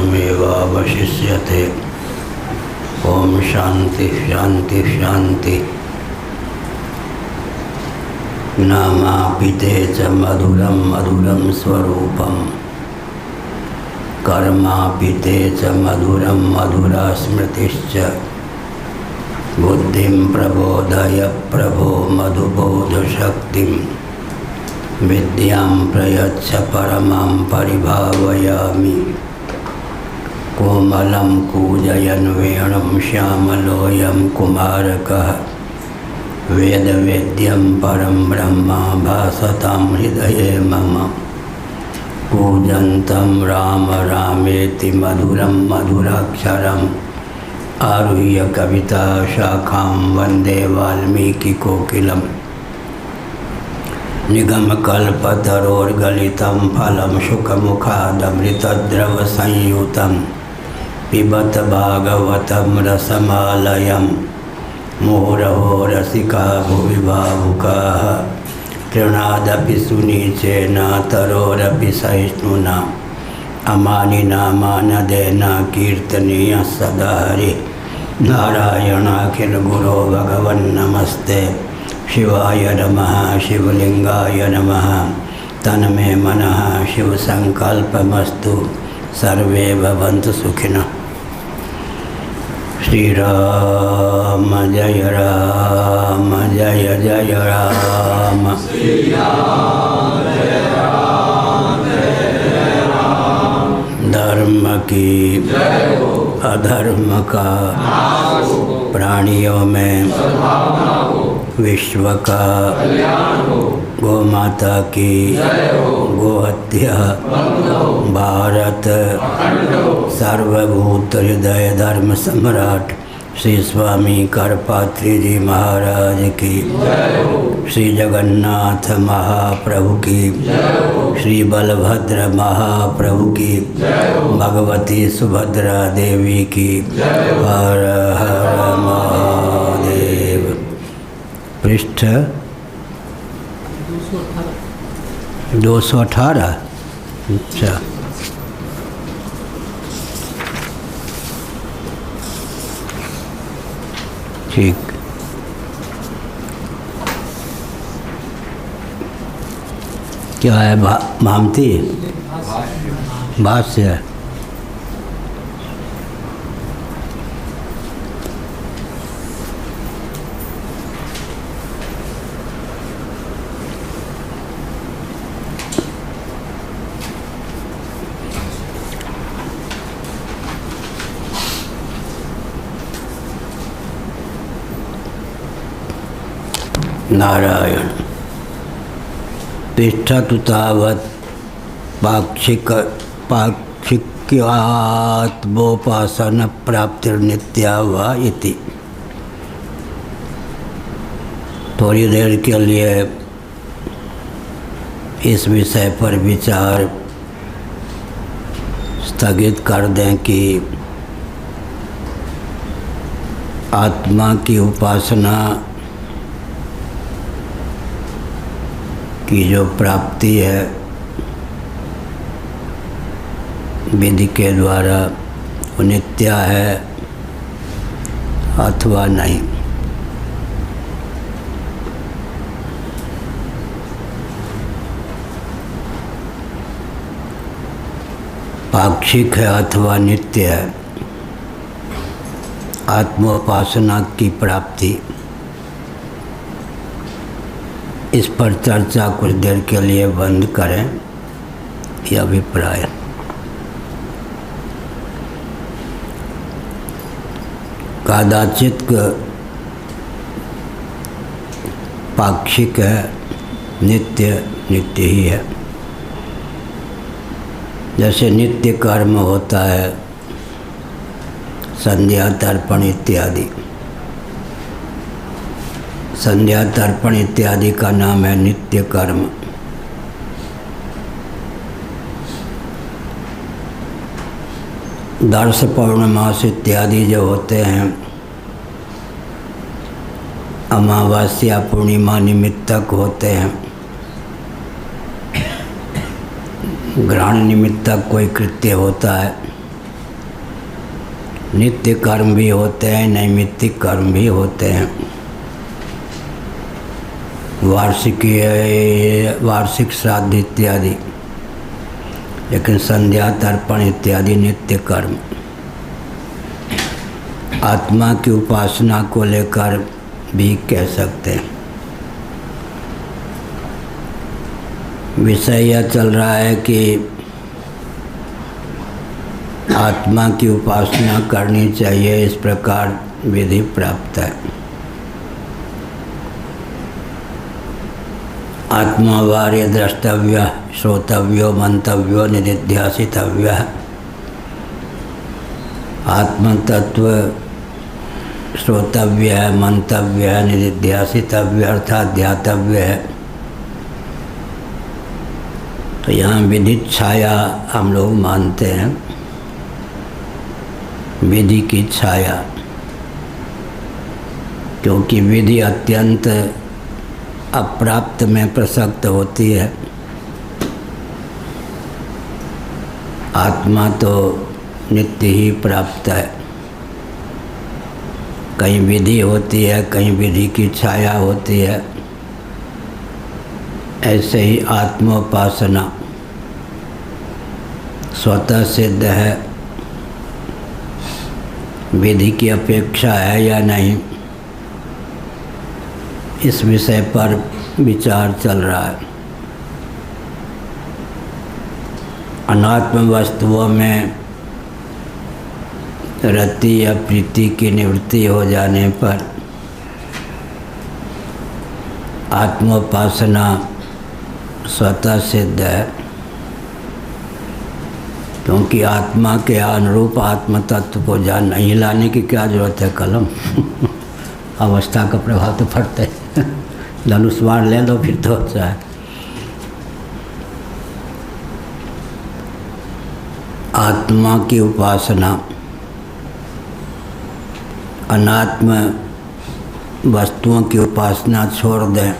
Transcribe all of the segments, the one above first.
ज्ञानमेवावशिष्यते। ओम शांति शांति शांति। नामापिते च मधुरम मधुरम स्वरूपम, कर्मापिते च मधुरम मधुरा स्मृतिश्च। बुद्धिं प्रबोधय प्रभो मधुबोधशक्तिं, विद्यां प्रयच्छ परमां परिभावयामि। कोमलं कूजयन् वेणुं श्यामलोऽयं कुमारकः, वेदवेद्यं परं ब्रह्म भासतां हृदये मम। कूजन्तं राम रामेति मधुरं मधुराक्षरम्, आरुह्य कविता शाखां वन्दे वाल्मीकिकोकिलम्। निगमकल्पतरोर्गलितं फलं शुकमुखादमृतद्रवसंयुतं, पिबत भागवतं रसमालयं। मुहुरहो रसिका भुवि भावुकाः, तृणादपि सुनीचेन तरोरपि सहिष्णुना। अमानिना मानदेन कीर्तनीयः सदा हरिः। नारायणाखिलगुरो भगवन्नमस्ते। शिवाय नमः शिवलिंगाय नमः। तन्मे मनः शिवसंकल्पमस्तु। सर्वे भवन्तु सुखिनः। श्री राम जय राम जय जय राम। श्री राम जय राम जय जय राम। धर्म की अधर्म का प्राणियों में विश्व का गौ माता की गोहत्या भारत सर्वभूत हृदय धर्म सम्राट श्री स्वामी करपात्री जी महाराज की, श्री जगन्नाथ महाप्रभु की, श्री बलभद्र महाप्रभु की, भगवती सुभद्रा देवी की। हर हर महादेव। पृष्ठ 218। अच्छा, ठीक। क्या है? भामती भाष्य। नारायण। तिष्ठतु तावत् पाक्षिक्यात्मोपासन प्राप्तिर्नित्या वा इति। थोड़ी देर के लिए इस विषय पर विचार स्थगित कर दें कि आत्मा की उपासना की जो प्राप्ति है विधि के द्वारा, वो नित्य है अथवा नहीं। पाक्षिक है अथवा नित्य है। आत्मोपासना की प्राप्ति, इस पर चर्चा कुछ देर के लिए बंद करें। यह अभिप्राय कदाचित पाक्षिक है, नित्य नित्य ही है। जैसे नित्य कर्म होता है, संध्या तर्पण इत्यादि। संध्या तर्पण इत्यादि का नाम है नित्य कर्म। दर्श पौर्णमास इत्यादि जो होते हैं, अमावस्या पूर्णिमा निमित्तक होते हैं। ग्रहण निमित्तक कोई कृत्य होता है, नित्य कर्म भी होते हैं, नैमित्तिक कर्म भी होते हैं। वार्षिक श्राद्ध इत्यादि, लेकिन संध्या तर्पण इत्यादि नित्य कर्म। आत्मा की उपासना को लेकर भी कह सकते हैं। विषय यह चल रहा है कि आत्मा की उपासना करनी चाहिए, इस प्रकार विधि प्राप्त है। आत्मावार्य द्रष्टव्य, श्रोतव्यो, मंतव्यो, निधिध्यासितव्य। आत्मतत्व श्रोतव्य है, मंतव्य है, निधिध्यासितव्य अर्थात ध्यातव्य है। तो यहाँ विधि छाया हम लोग मानते हैं, विधि की छाया, क्योंकि विधि अत्यंत अप्राप्त में प्रसक्त होती है। आत्मा तो नित्य ही प्राप्त है। कहीं विधि होती है, कहीं विधि की छाया होती है। ऐसे ही आत्मोपासना स्वतः सिद्ध है, विधि की अपेक्षा है या नहीं, इस विषय पर विचार चल रहा है। अनात्म वस्तुओं में रति या प्रीति की निवृत्ति हो जाने पर आत्मोपासना स्वतः सिद्ध है, क्योंकि आत्मा के अनुरूप आत्म तत्व को जान नहीं लाने की क्या जरूरत है। कलम अवस्था का प्रभाव तो पड़ता है। धनुष्वार ले लो फिर तो अच्छा है। आत्मा की उपासना, अनात्म वस्तुओं की उपासना छोड़ दें।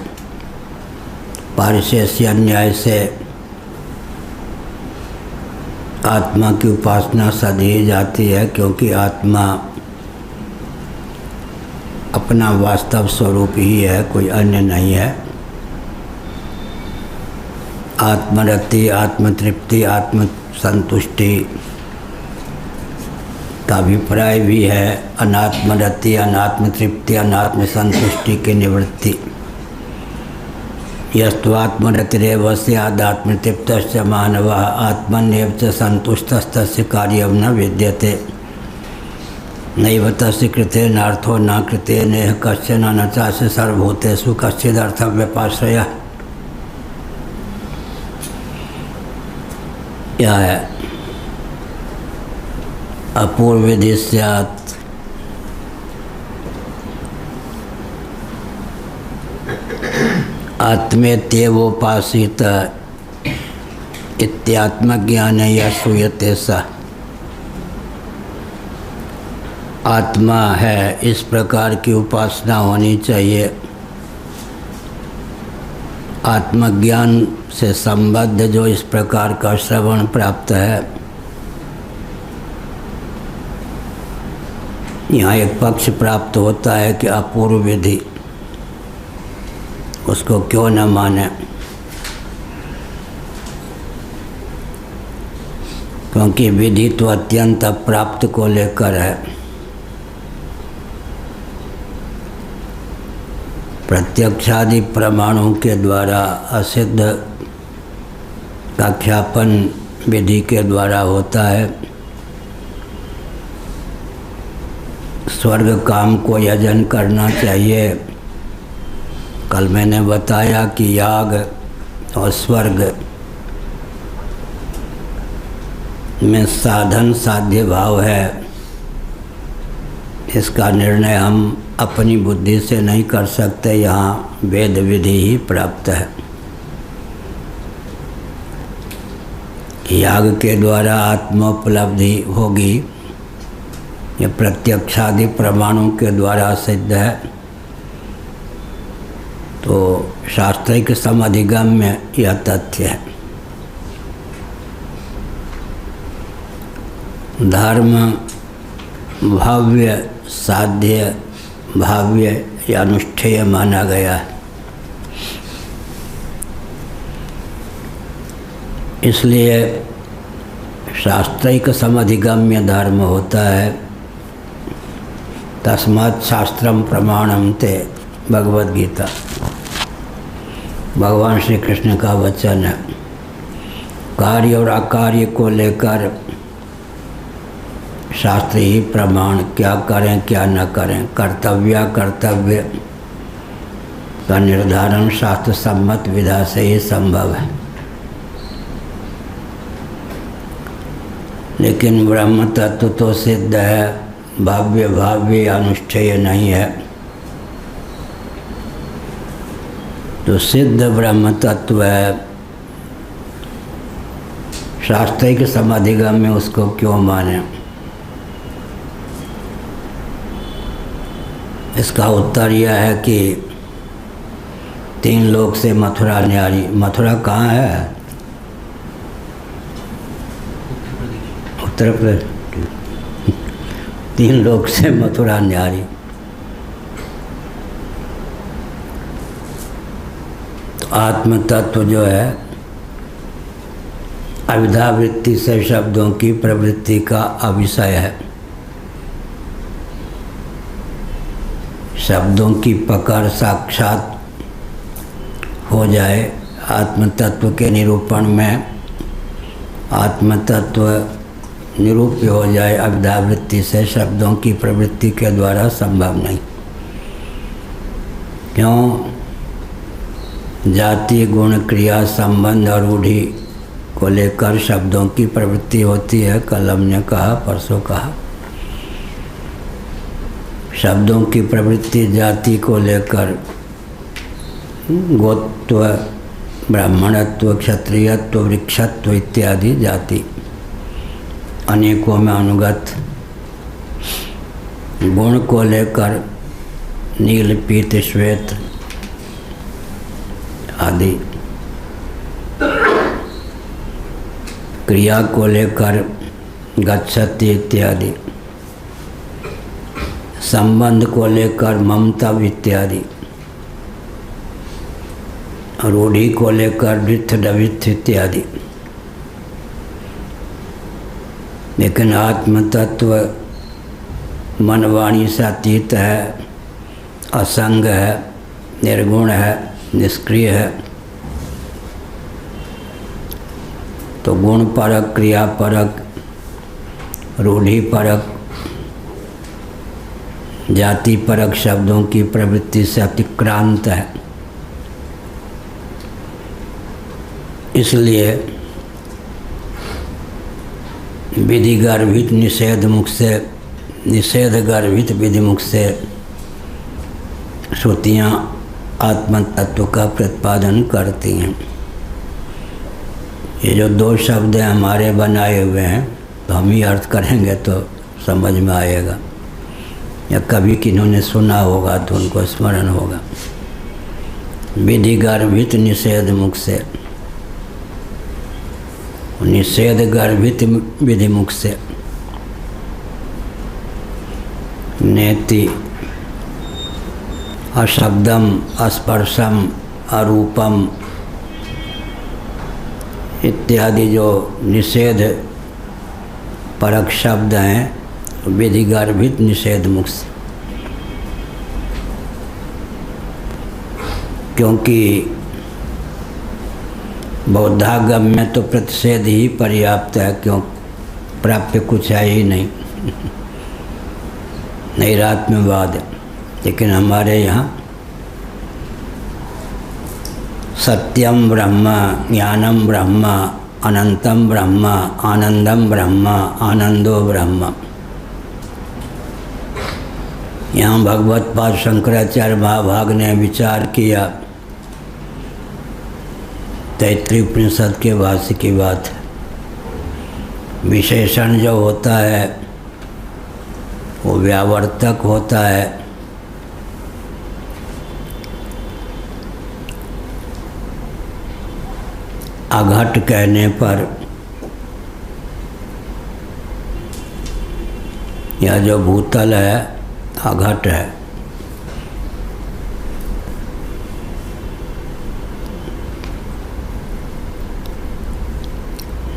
पारिशेष्य न्याय से आत्मा की उपासना सधी जाती है, क्योंकि आत्मा अपना वास्तव स्वरूप ही है, कोई अन्य नहीं है। आत्मरति, आत्मतृप्ति, आत्मसंतुष्टि का अभिप्राय भी है। अनात्मरति, अनात्मतृप्ति, अनात्मसंतुष्टि की निवृत्ति। यस्त्वात्मरतिरेव स्यादात्मतृप्तश्च मानवः आत्मन्येव च संतुष्टस्तस्य कार्यं न विद्यते। नैव तस्य कृतेनार्थो न कृतेनेह कश्चन न चास्य सर्वभूतेषु कश्चिदर्थव्यपाश्रयः। यह है अपूर्वविधि स्यात्। आत्मेत्येवोपासित इत्यात्मज्ञान या श्रूयते स। आत्मा है, इस प्रकार की उपासना होनी चाहिए। आत्मज्ञान से संबद्ध जो इस प्रकार का श्रवण प्राप्त है। यहाँ एक पक्ष प्राप्त होता है कि अपूर्व विधि, उसको क्यों न माने, क्योंकि विधि तो अत्यंत अप्राप्त को लेकर है। प्रत्यक्षादि प्रमाणों के द्वारा असिद्ध का ख्यापन विधि के द्वारा होता है। स्वर्ग काम को यजन करना चाहिए। कल मैंने बताया कि याग और स्वर्ग में साधन साध्य भाव है। इसका निर्णय हम अपनी बुद्धि से नहीं कर सकते, यहाँ वेद विधि ही प्राप्त है। याग के द्वारा आत्मोपलब्धि होगी, ये प्रत्यक्षादि प्रमाणों के द्वारा सिद्ध है। तो शास्त्रिक समधिगम में यह तथ्य है। धर्म भाव्य, साध्य, भाव्य या अनुष्ठेय माना गया है। इसलिए शास्त्रिक समधिगम्य धर्म होता है। तस्मात् शास्त्रम प्रमाणम ते, भगवद गीता, भगवान श्री कृष्ण का वचन है। कार्य और अकार्य को लेकर शास्त्र ही प्रमाण, क्या करें क्या न करें, कर्तव्य कर्तव्य का निर्धारण शास्त्र सम्मत विधा से ही संभव है। लेकिन ब्रह्म तत्व तो सिद्ध है, भाव्य भाव्य अनुष्ठेय नहीं है। तो सिद्ध ब्रह्म तत्व है, शास्त्रिक समाधिगम में उसको क्यों माने? इसका उत्तर यह है कि 3 लोक से मथुरा न्यारी। मथुरा कहाँ है? उत्तर प्रदेश। 3 लोक से मथुरा न्यारी। तो आत्म तत्व जो है अविद्या वृत्ति से शब्दों की प्रवृत्ति का अविषय है। शब्दों की पकड़ साक्षात हो जाए आत्म तत्व के निरूपण में, आत्म तत्व निरूप्य हो जाए अविद्या वृत्ति से, शब्दों की प्रवृत्ति के द्वारा संभव नहीं। क्यों? जाति, गुण, क्रिया, संबंध और रूढ़ि को लेकर शब्दों की प्रवृत्ति होती है। कलम ने कहा, परसों कहा, शब्दों की प्रवृत्ति जाति को लेकर गोत्व, ब्राह्मणत्व, क्षत्रियत्व, वृक्षत्व इत्यादि जाति अनेकों में अनुगत। गुण को लेकर नील, पीत, श्वेत आदि। क्रिया को लेकर गच्छति इत्यादि। संबंध को लेकर ममता इत्यादि। रूढ़ि को लेकर वृत्थ, डवित्थ इत्यादि। लेकिन आत्म तत्व मन वाणी से अतीत है, असंग है, निर्गुण है, निष्क्रिय है। तो गुण परक, क्रिया परक, रूढ़ि परक, जाति परक शब्दों की प्रवृत्ति से अतिक्रांत है। इसलिए विधि गर्भित निषेध मुख से, निषेध गर्भित विधि मुख से श्रुतियाँ आत्म तत्व का प्रतिपादन करती हैं। ये जो 2 शब्द हमारे बनाए हुए हैं, तो हम ही अर्थ करेंगे तो समझ में आएगा, या कभी किन्होंने सुना होगा तो उनको स्मरण होगा। विधि गर्भित निषेध मुख से, निषेध गर्भित विधि मुख से। नेति अशब्दम, अस्पर्शम, अरूपम इत्यादि जो निषेध परक शब्द हैं, विधि गर्भित निषेध मुख से। क्योंकि बौद्धागम में तो प्रतिषेध ही पर्याप्त है, क्यों? प्राप्य कुछ है ही नहीं, नैरात्म्यवाद। लेकिन हमारे यहाँ सत्यम ब्रह्म, ज्ञानम ब्रह्म, अनंतम ब्रह्म, आनंदम ब्रह्म, आनंदो ब्रह्म। यहाँ भगवत पाद शंकराचार्य महाभाग ने विचार किया, तैत्तिरीय उपनिषद के भाष्य की बात है। विशेषण जो होता है वो व्यावर्तक होता है। अघट कहने पर यह जो भूतल है अघट है।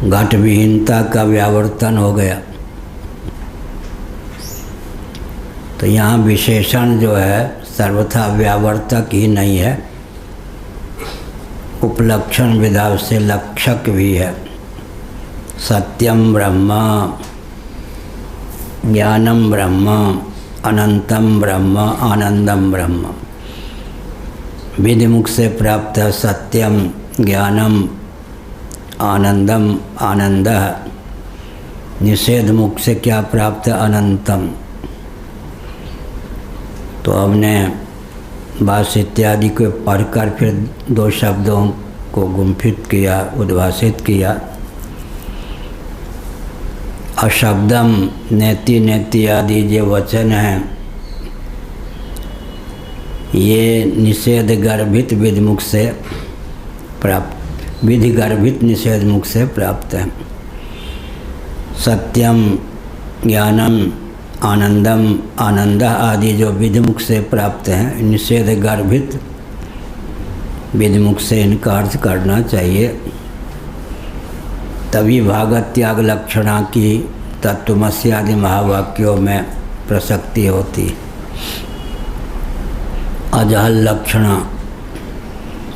घट विहीनता का व्यावर्तन हो गया। तो यहाँ विशेषण जो है सर्वथा व्यावर्तक ही नहीं है, उपलक्षण विधा से लक्षक भी है। सत्यम ब्रह्म, ज्ञानम ब्रह्म, अनंतम ब्रह्म, आनंदम ब्रह्म। विधि मुख से प्राप्त है सत्यम, ज्ञानम, आनंदम, आनंद। निषेध मुख से क्या प्राप्त है? अनंतम। तो हमने भाष इत्यादि को पढ़कर फिर दो शब्दों को गुम्फित किया, उद्भाषित किया। अशब्दम, नेति नेति आदि जो वचन हैं ये निषेध गर्भित विधि मुख से प्राप्त, विधि गर्भित निषेध मुख से प्राप्त है। सत्यम, ज्ञानम, आनंदम, आनंद आदि जो विधि मुख से प्राप्त हैं, निषेध गर्भित विधि मुख से इनका अर्थ करना चाहिए। तभी भागवत त्याग लक्षणा की तत्वमसि आदि महावाक्यों में प्रसक्ति होती। अजहल लक्षणा,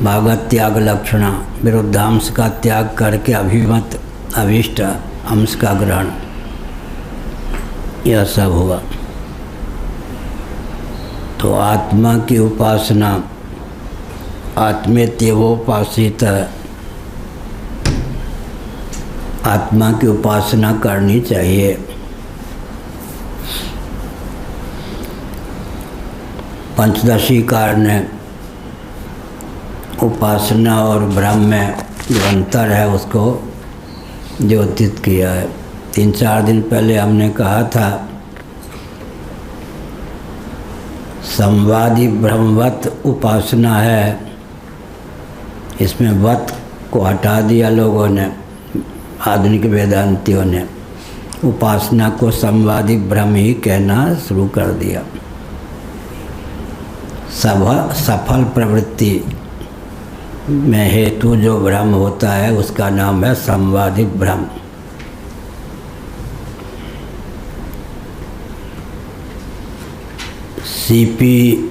भागवत त्याग लक्षणा, विरुद्धांश का त्याग करके अभिमत अभिष्ट अंश का ग्रहण, यह सब हुआ। तो आत्मा की उपासना, आत्मेत्यवोपासित, आत्मा की उपासना करनी चाहिए। पंचदशी कार ने उपासना और ब्रह्म में जो अंतर है उसको द्योतित किया है। 3-4 दिन पहले हमने कहा था संवादी ब्रह्मवत उपासना है, इसमें वत को हटा दिया लोगों ने, आधुनिक वेदांतियों ने उपासना को संवादी ब्रह्म ही कहना शुरू कर दिया। सफल प्रवृत्ति में हेतु जो ब्रह्म होता है उसका नाम है संवादी ब्रह्म। सीपी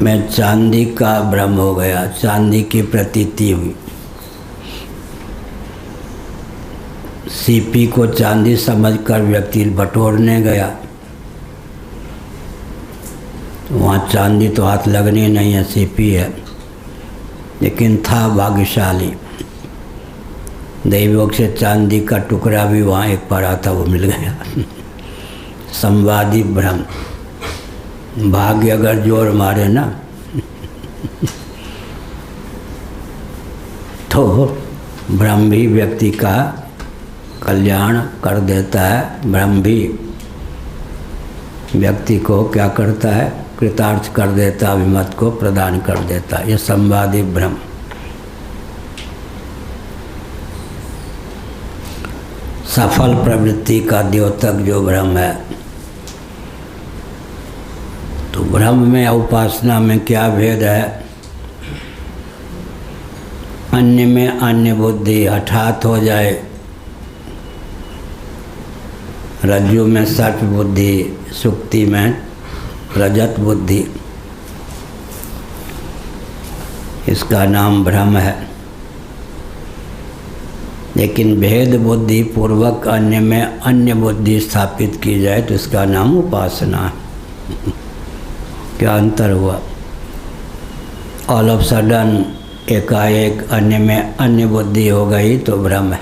में चांदी का ब्रह्म हो गया, चांदी की प्रतीति हुई। सीपी को चांदी समझकर व्यक्ति बटोरने गया, वहाँ चांदी तो हाथ लगनी नहीं है, सीपी है, लेकिन था भाग्यशाली, दैवयोग से चांदी का टुकड़ा भी वहाँ एक पड़ा था, वो मिल गया। संवादी ब्रह्म, भाग्य अगर जोर मारे ना तो ब्रह्म भी व्यक्ति का कल्याण कर देता है। ब्रह्म भी व्यक्ति को क्या करता है? कृतार्थ कर देता, अभिमत को प्रदान कर देता है। ये संवादी ब्रह्म। सफल प्रवृत्ति का द्योतक जो ब्रह्म है, तो ब्रह्म में उपासना में क्या भेद है? अन्य में अन्य बुद्धि हठात हो जाए, रज्जु में सर्प बुद्धि, सुक्ति में रजत बुद्धि, इसका नाम भ्रम है। लेकिन भेद बुद्धि पूर्वक अन्य में अन्य बुद्धि स्थापित की जाए तो इसका नाम उपासना है। क्या अंतर हुआ? ऑल ऑफ सडन एकाएक अन्य में अन्य बुद्धि हो गई तो भ्रम है।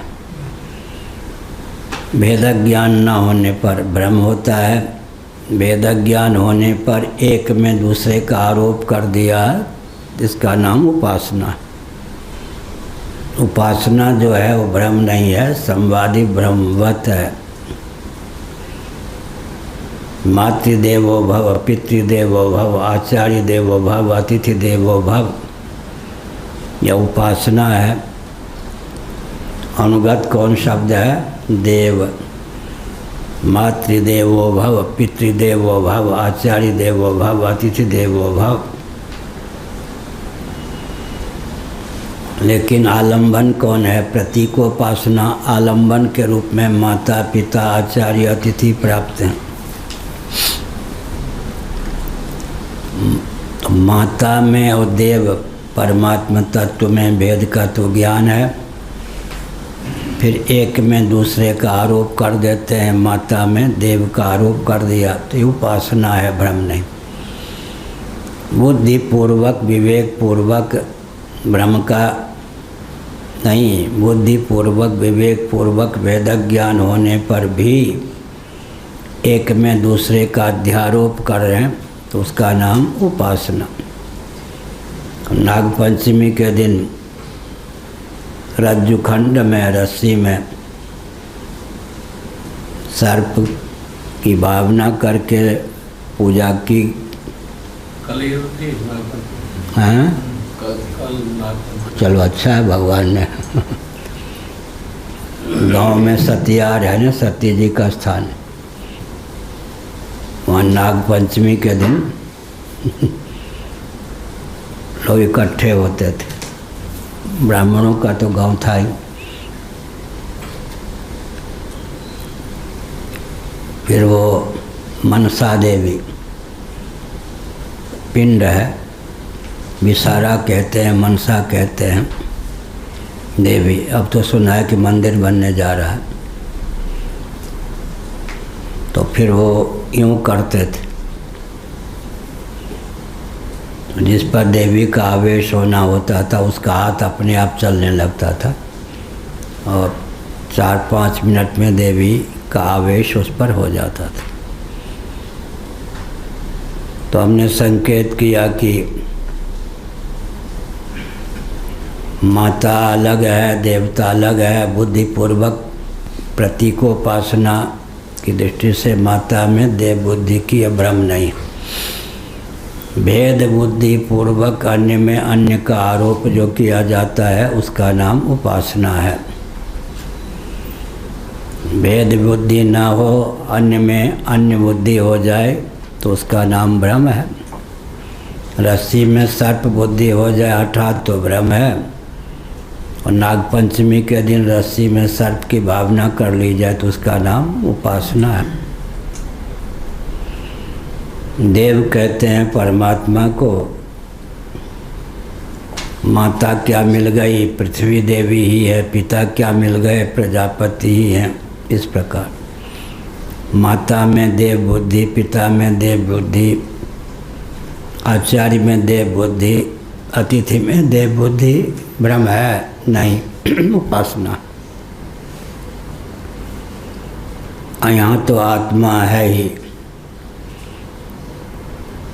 भेद ज्ञान न होने पर भ्रम होता है, भेद ज्ञान होने पर एक में दूसरे का आरोप कर दिया, इसका नाम उपासना है। उपासना जो है वो भ्रम नहीं है, संवादी ब्रह्मवत है। मातृदेवो भव, पितृदेवो भव, आचार्य देवो भव, अतिथि देवो भव, यह उपासना है। अनुगत कौन शब्द है? देव। मातृदेवो भव, पितृदेवो भव, आचार्य देवो भव, अतिथि देवो भव। लेकिन आलंबन कौन है? प्रतीकोपासना आलंबन के रूप में माता पिता आचार्य अतिथि प्राप्त हैं। तो माता में और देव परमात्मा तत्व में भेद का तो ज्ञान है, फिर एक में दूसरे का आरोप कर देते हैं। माता में देव का आरोप कर दिया तो ये उपासना है, भ्रम नहीं। बुद्धिपूर्वक विवेकपूर्वक भ्रम का नहीं, बुद्धिपूर्वक विवेकपूर्वक वेद ज्ञान होने पर भी एक में दूसरे का अध्यारोप कर रहे हैं तो उसका नाम उपासना। नागपंचमी के दिन रज्जुखंड में रस्सी में सर्प की भावना करके पूजा की। हाँ, चलो अच्छा है, भगवान ने गांव में सतियार है ना, सती जी का स्थान, वहाँ नागपंचमी के दिन लोग इकट्ठे होते थे। ब्राह्मणों का तो गांव था ही। फिर वो मनसा देवी पिंड है, विसारा कहते हैं, मनसा कहते हैं देवी। अब तो सुना है कि मंदिर बनने जा रहा है। तो फिर वो यूँ करते थे, जिस पर देवी का आवेश होना होता था उसका हाथ अपने आप चलने लगता था और 4-5 मिनट में देवी का आवेश उस पर हो जाता था। तो हमने संकेत किया कि माता अलग है, देवता अलग है। बुद्धिपूर्वक प्रतीकोपासना की दृष्टि से माता में देव बुद्धि की भ्रम नहीं। भेद बुद्धि पूर्वक अन्य में अन्य का आरोप जो किया जाता है उसका नाम उपासना है। भेद बुद्धि ना हो, अन्य में अन्य बुद्धि हो जाए तो उसका नाम भ्रम है। रस्सी में सर्प बुद्धि हो जाए अर्थात तो भ्रम है। और नागपंचमी के दिन रस्सी में सर्प की भावना कर ली जाए तो उसका नाम उपासना है। देव कहते हैं परमात्मा को। माता क्या मिल गई? पृथ्वी देवी ही है। पिता क्या मिल गए? प्रजापति ही हैं। इस प्रकार माता में देव बुद्धि, पिता में देव बुद्धि, आचार्य में देव बुद्धि, अतिथि में देव बुद्धि भ्रम है नहीं, उपासना। यहाँ तो आत्मा है ही,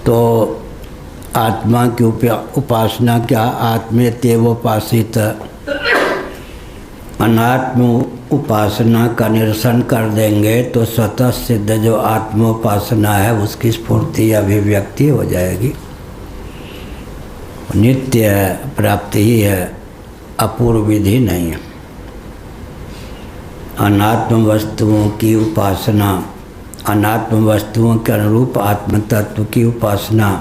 तो आत्मा की उपासना क्या? आत्मेत्येवोपासित। अनात्म उपासना का निरसन कर देंगे तो स्वतः सिद्ध जो आत्मोपासना है उसकी स्फूर्ति अभिव्यक्ति हो जाएगी। नित्य प्राप्ति ही है, अपूर्व विधि नहीं है। अनात्म वस्तुओं की उपासना, अनात्म वस्तुओं के अनुरूप आत्म तत्व की उपासना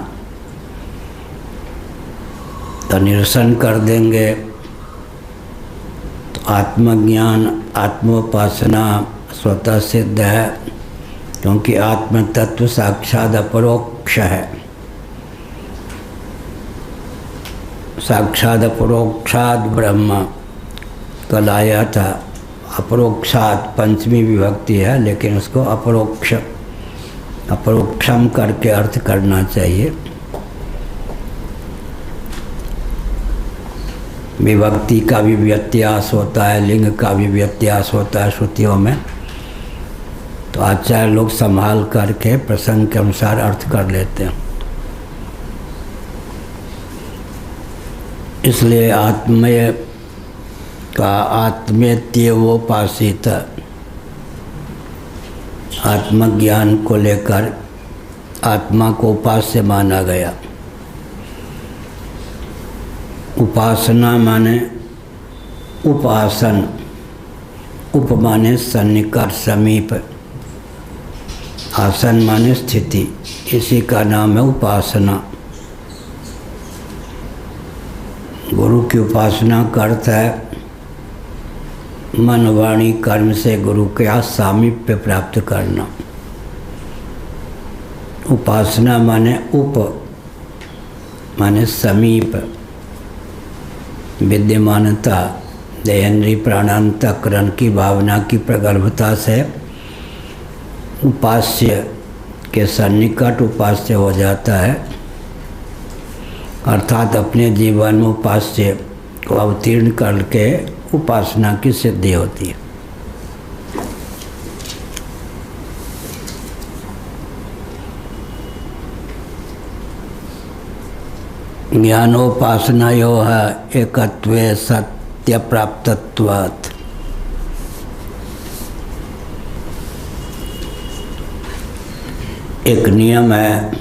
का निरसन कर देंगे तो आत्मज्ञान, आत्मोपासना स्वतः सिद्ध है, क्योंकि आत्म तत्व साक्षात अपरोक्ष है। साक्षात अपरोक्षात ब्रह्म कल आया था। अपरोक्षात पंचमी विभक्ति है, लेकिन उसको अपरोक्षम करके अर्थ करना चाहिए। विभक्ति का भी व्यत्यास होता है, लिंग का भी व्यत्यास होता है श्रुतियों में, तो आचार्य लोग संभाल करके प्रसंग के अनुसार अर्थ कर लेते हैं। इसलिए आत्मेय का आत्मेत्येवोपासित आत्मज्ञान को लेकर आत्मा को उपास्य माना गया। उपासना माने उपासन, उप माने सन्निकट, समीप, आसन माने स्थिति, इसी का नाम है उपासना। गुरु की उपासना का अर्थ है मन वाणी कर्म से गुरु का सामीप्य प्राप्त करना। उपासना माने उप माने समीप, विद्यमानता, देहेंद्रीय प्राणांतकरण की भावना की प्रगल्भता से उपास्य के सन्निकट उपास्य हो जाता है, अर्थात अपने जीवन में उपास्य को अवतीर्ण करके उपासना की सिद्धि होती है। ज्ञानोपासनयोः एकत्वे सत्य प्राप्तत्वात्। एक नियम है,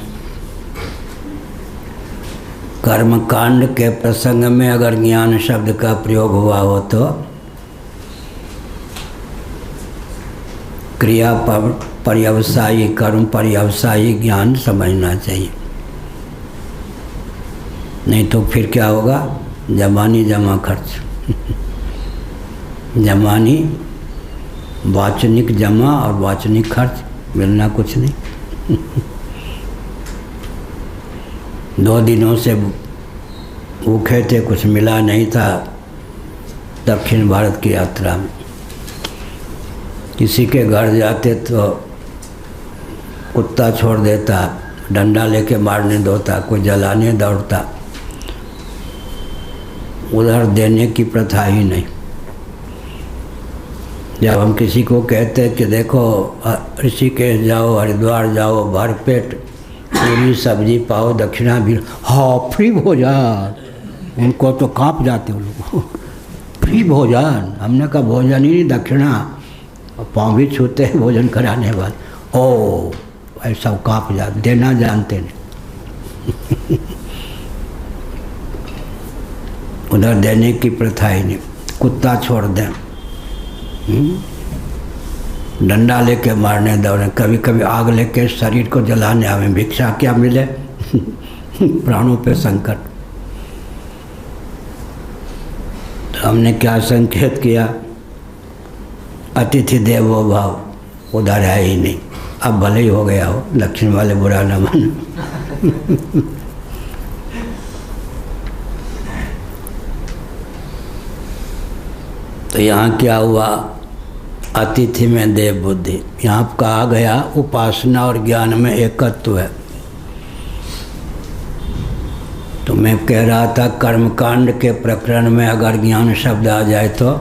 कर्मकांड के प्रसंग में अगर ज्ञान शब्द का प्रयोग हुआ हो तो क्रिया पर्यवसायी, कर्म पर्यवसायी ज्ञान समझना चाहिए, नहीं तो फिर क्या होगा, जमानी जमा खर्च। जमानी वाचनिक जमा और वाचनिक खर्च मिलना कुछ नहीं। 2 दिनों से भूखे थे, कुछ मिला नहीं था। दक्षिण भारत की यात्रा में किसी के घर जाते तो कुत्ता छोड़ देता, डंडा लेके मारने दौड़ता, कोई जलाने दौड़ता। उधर देने की प्रथा ही नहीं। जब हम किसी को कहते कि देखो ऋषिकेश जाओ, हरिद्वार जाओ, भरपेट पूरी सब्जी पाओ, दक्षिणा भी, हाँ फ्री भोजन, उनको तो कांप जाते हो लोग। फ्री भोजन, हमने कहा भोजन ही नहीं दक्षिणा, पाँव भी छूते हैं भोजन कराने वाले। ओ ऐसा कांप जाते, देना जानते नहीं। उधर देने की प्रथा ही नहीं। कुत्ता छोड़ दें, डंडा लेके मारने दौड़े, कभी कभी आग लेके शरीर को जलाने आवे, भिक्षा क्या मिले। प्राणों पे संकट। तो हमने क्या संकेत किया, अतिथि देवो भाव, उधर है ही नहीं। अब भले ही हो गया हो, दक्षिण वाले बुरा न मानो। तो यहाँ क्या हुआ, अतिथि में देव बुद्धि। यहाँ कहा गया उपासना और ज्ञान में एकत्व है। तो मैं कह रहा था कर्मकांड के प्रकरण में अगर ज्ञान शब्द आ जाए तो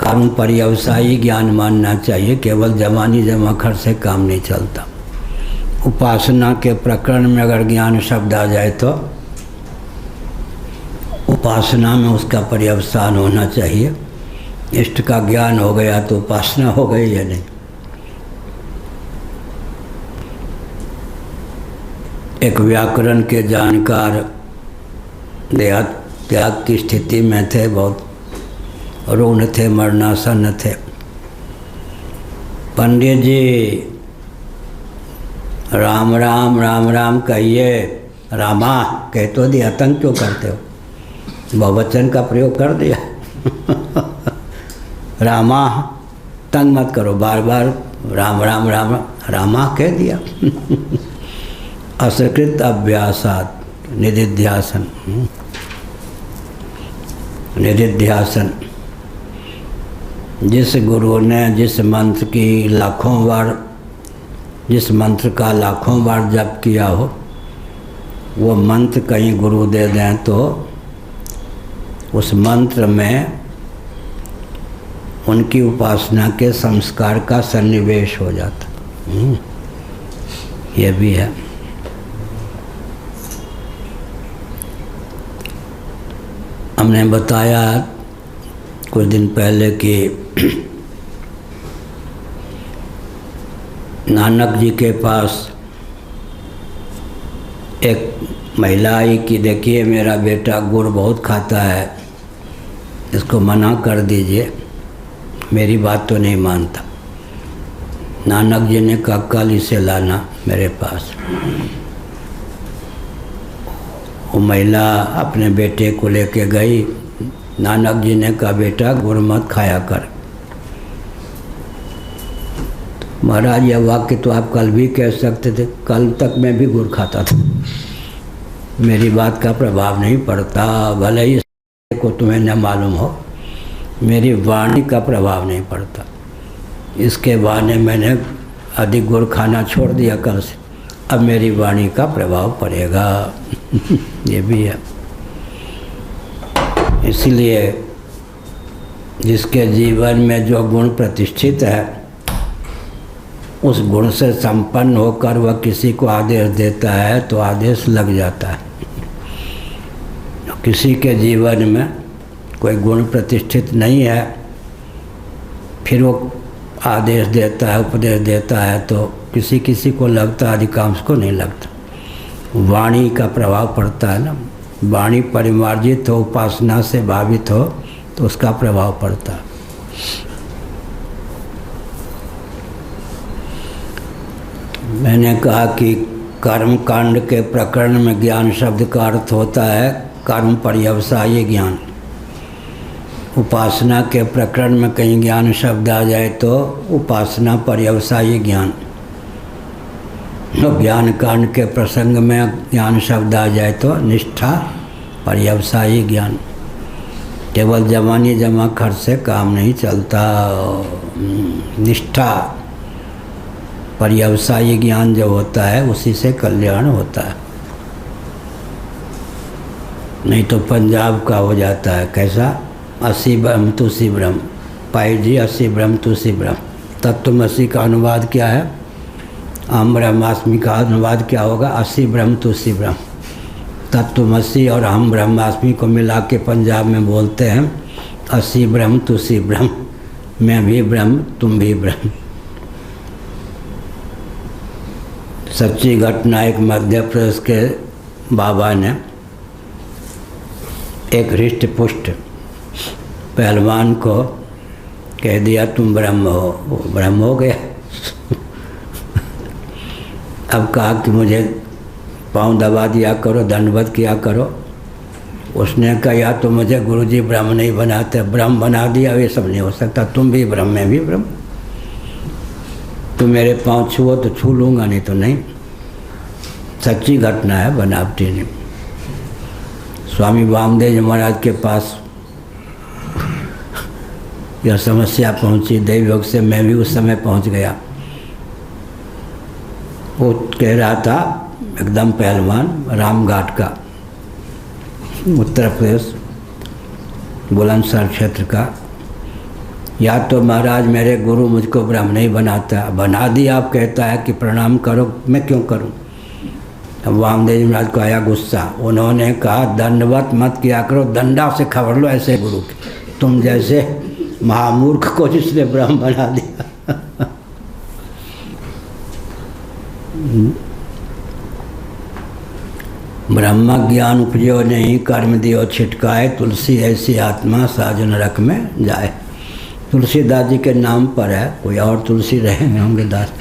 कर्म पर्यवसायी ज्ञान मानना चाहिए, केवल जमानी जमाखर्च से काम नहीं चलता। उपासना के प्रकरण में अगर ज्ञान शब्द आ जाए तो उपासना में उसका पर्यवसान होना चाहिए। इष्ट का ज्ञान हो गया तो उपासना हो गई या नहीं। एक व्याकरण के जानकार देह त्याग की स्थिति में थे, बहुत ऋण थे, मरणासन थे। पंडित जी राम राम राम राम कहिए, रामा कह तो दिया, तंग क्यों करते हो, बहुवचन का प्रयोग कर दिया। रामा तंग मत करो, बार बार राम राम राम रामा कह दिया। असकृत अभ्यासात निधिध्यासन, निधिध्यासन। जिस गुरु ने जिस मंत्र की लाखों बार, जिस मंत्र का लाखों बार जप किया हो, वो मंत्र कहीं गुरु दे दें तो उस मंत्र में उनकी उपासना के संस्कार का सन्निवेश हो जाता। ये भी है। हमने बताया कुछ दिन पहले कि नानक जी के पास एक महिला आई कि देखिए मेरा बेटा गुड़ बहुत खाता है, इसको मना कर दीजिए, मेरी बात तो नहीं मानता। नानक जी ने कहा कल इसे लाना मेरे पास। वो महिला अपने बेटे को लेके गई। नानक जी ने कहा बेटा गुड़ मत खाया कर। महाराज यह वाक्य तो आप कल भी कह सकते थे, कल तक मैं भी गुड़ खाता था, मेरी बात का प्रभाव नहीं पड़ता। भले ही को तुम्हें न मालूम हो, मेरी वाणी का प्रभाव नहीं पड़ता। इसके बहाने मैंने अधिक गुड़ खाना छोड़ दिया कल से, अब मेरी वाणी का प्रभाव पड़ेगा। ये भी है। इसलिए जिसके जीवन में जो गुण प्रतिष्ठित है, उस गुण से संपन्न होकर वह किसी को आदेश देता है तो आदेश लग जाता है। किसी के जीवन में कोई गुण प्रतिष्ठित नहीं है, फिर वो आदेश देता है, उपदेश देता है, तो किसी किसी को लगता है, अधिकांश को नहीं लगता। वाणी का प्रभाव पड़ता है ना। वाणी परिमार्जित हो, उपासना से भावित हो, तो उसका प्रभाव पड़ता है। मैंने कहा कि कर्म कांड के प्रकरण में ज्ञान शब्द का अर्थ होता है कर्म पर्यवसायी ज्ञान। उपासना के प्रकरण में कहीं ज्ञान शब्द आ जाए तो उपासना पर्यवसायी ज्ञान। ज्ञान कांड के प्रसंग में ज्ञान शब्द आ जाए तो निष्ठा पर्यवसायी ज्ञान। केवल जमानी जमा खर्च से काम नहीं चलता। निष्ठा पर्यवसायी ज्ञान जो होता है उसी से कल्याण होता है। नहीं तो पंजाब का हो जाता है कैसा, असी ब्रह्म तुसी ब्रह्म। पाई जी असी ब्रह्म तुसी ब्रह्म। तत्वमसी का अनुवाद क्या है? अहम ब्रह्मास्मि का अनुवाद क्या होगा? असी ब्रह्म तुसी ब्रह्म। तत्वमसी और अहम ब्रह्मास्मि को मिला के पंजाब में बोलते हैं असी ब्रह्म तुसी ब्रह्म। मैं भी ब्रह्म तुम भी ब्रह्म। सच्ची घटना, एक मध्य प्रदेश के बाबा ने एक हृष्ट पुष्ट पहलवान को कह दिया तुम ब्रह्म हो। वो ब्रह्म हो गया। अब कहा कि मुझे पाँव दबा दिया करो, दंडवत किया करो। उसने कहा या तो मुझे गुरुजी ब्रह्म नहीं बनाते, ब्रह्म बना दिया, ये सब नहीं हो सकता। तुम भी ब्रह्म, मैं भी ब्रह्म। तुम मेरे पाँव छुओ तो छू लूँगा, नहीं तो नहीं। सच्ची घटना है, बनावटी नहीं। स्वामी वामदेव जी महाराज के पास यह समस्या पहुंची, दैवयोग से मैं भी उस समय पहुंच गया। वो कह रहा था एकदम पहलवान, रामघाट का, उत्तर प्रदेश बुलंदशहर क्षेत्र का। या तो महाराज मेरे गुरु मुझको ब्रह्म नहीं बनाता, बना दिया, आप कहता है कि प्रणाम करो, मैं क्यों करूं? अब वामदेव जी महाराज को आया गुस्सा। उन्होंने कहा दंडवत मत किया करो, दंडा से खबर लो ऐसे गुरु की। तुम जैसे महामूर्ख को जिसने ब्रह्म बना दिया। ब्रह्म ज्ञान उपजो नहीं, कर्म दियो छिटकाए, तुलसी ऐसी आत्मा साजन नरक में जाए। तुलसीदास जी के नाम पर है, कोई और तुलसी रहे होंगे दास।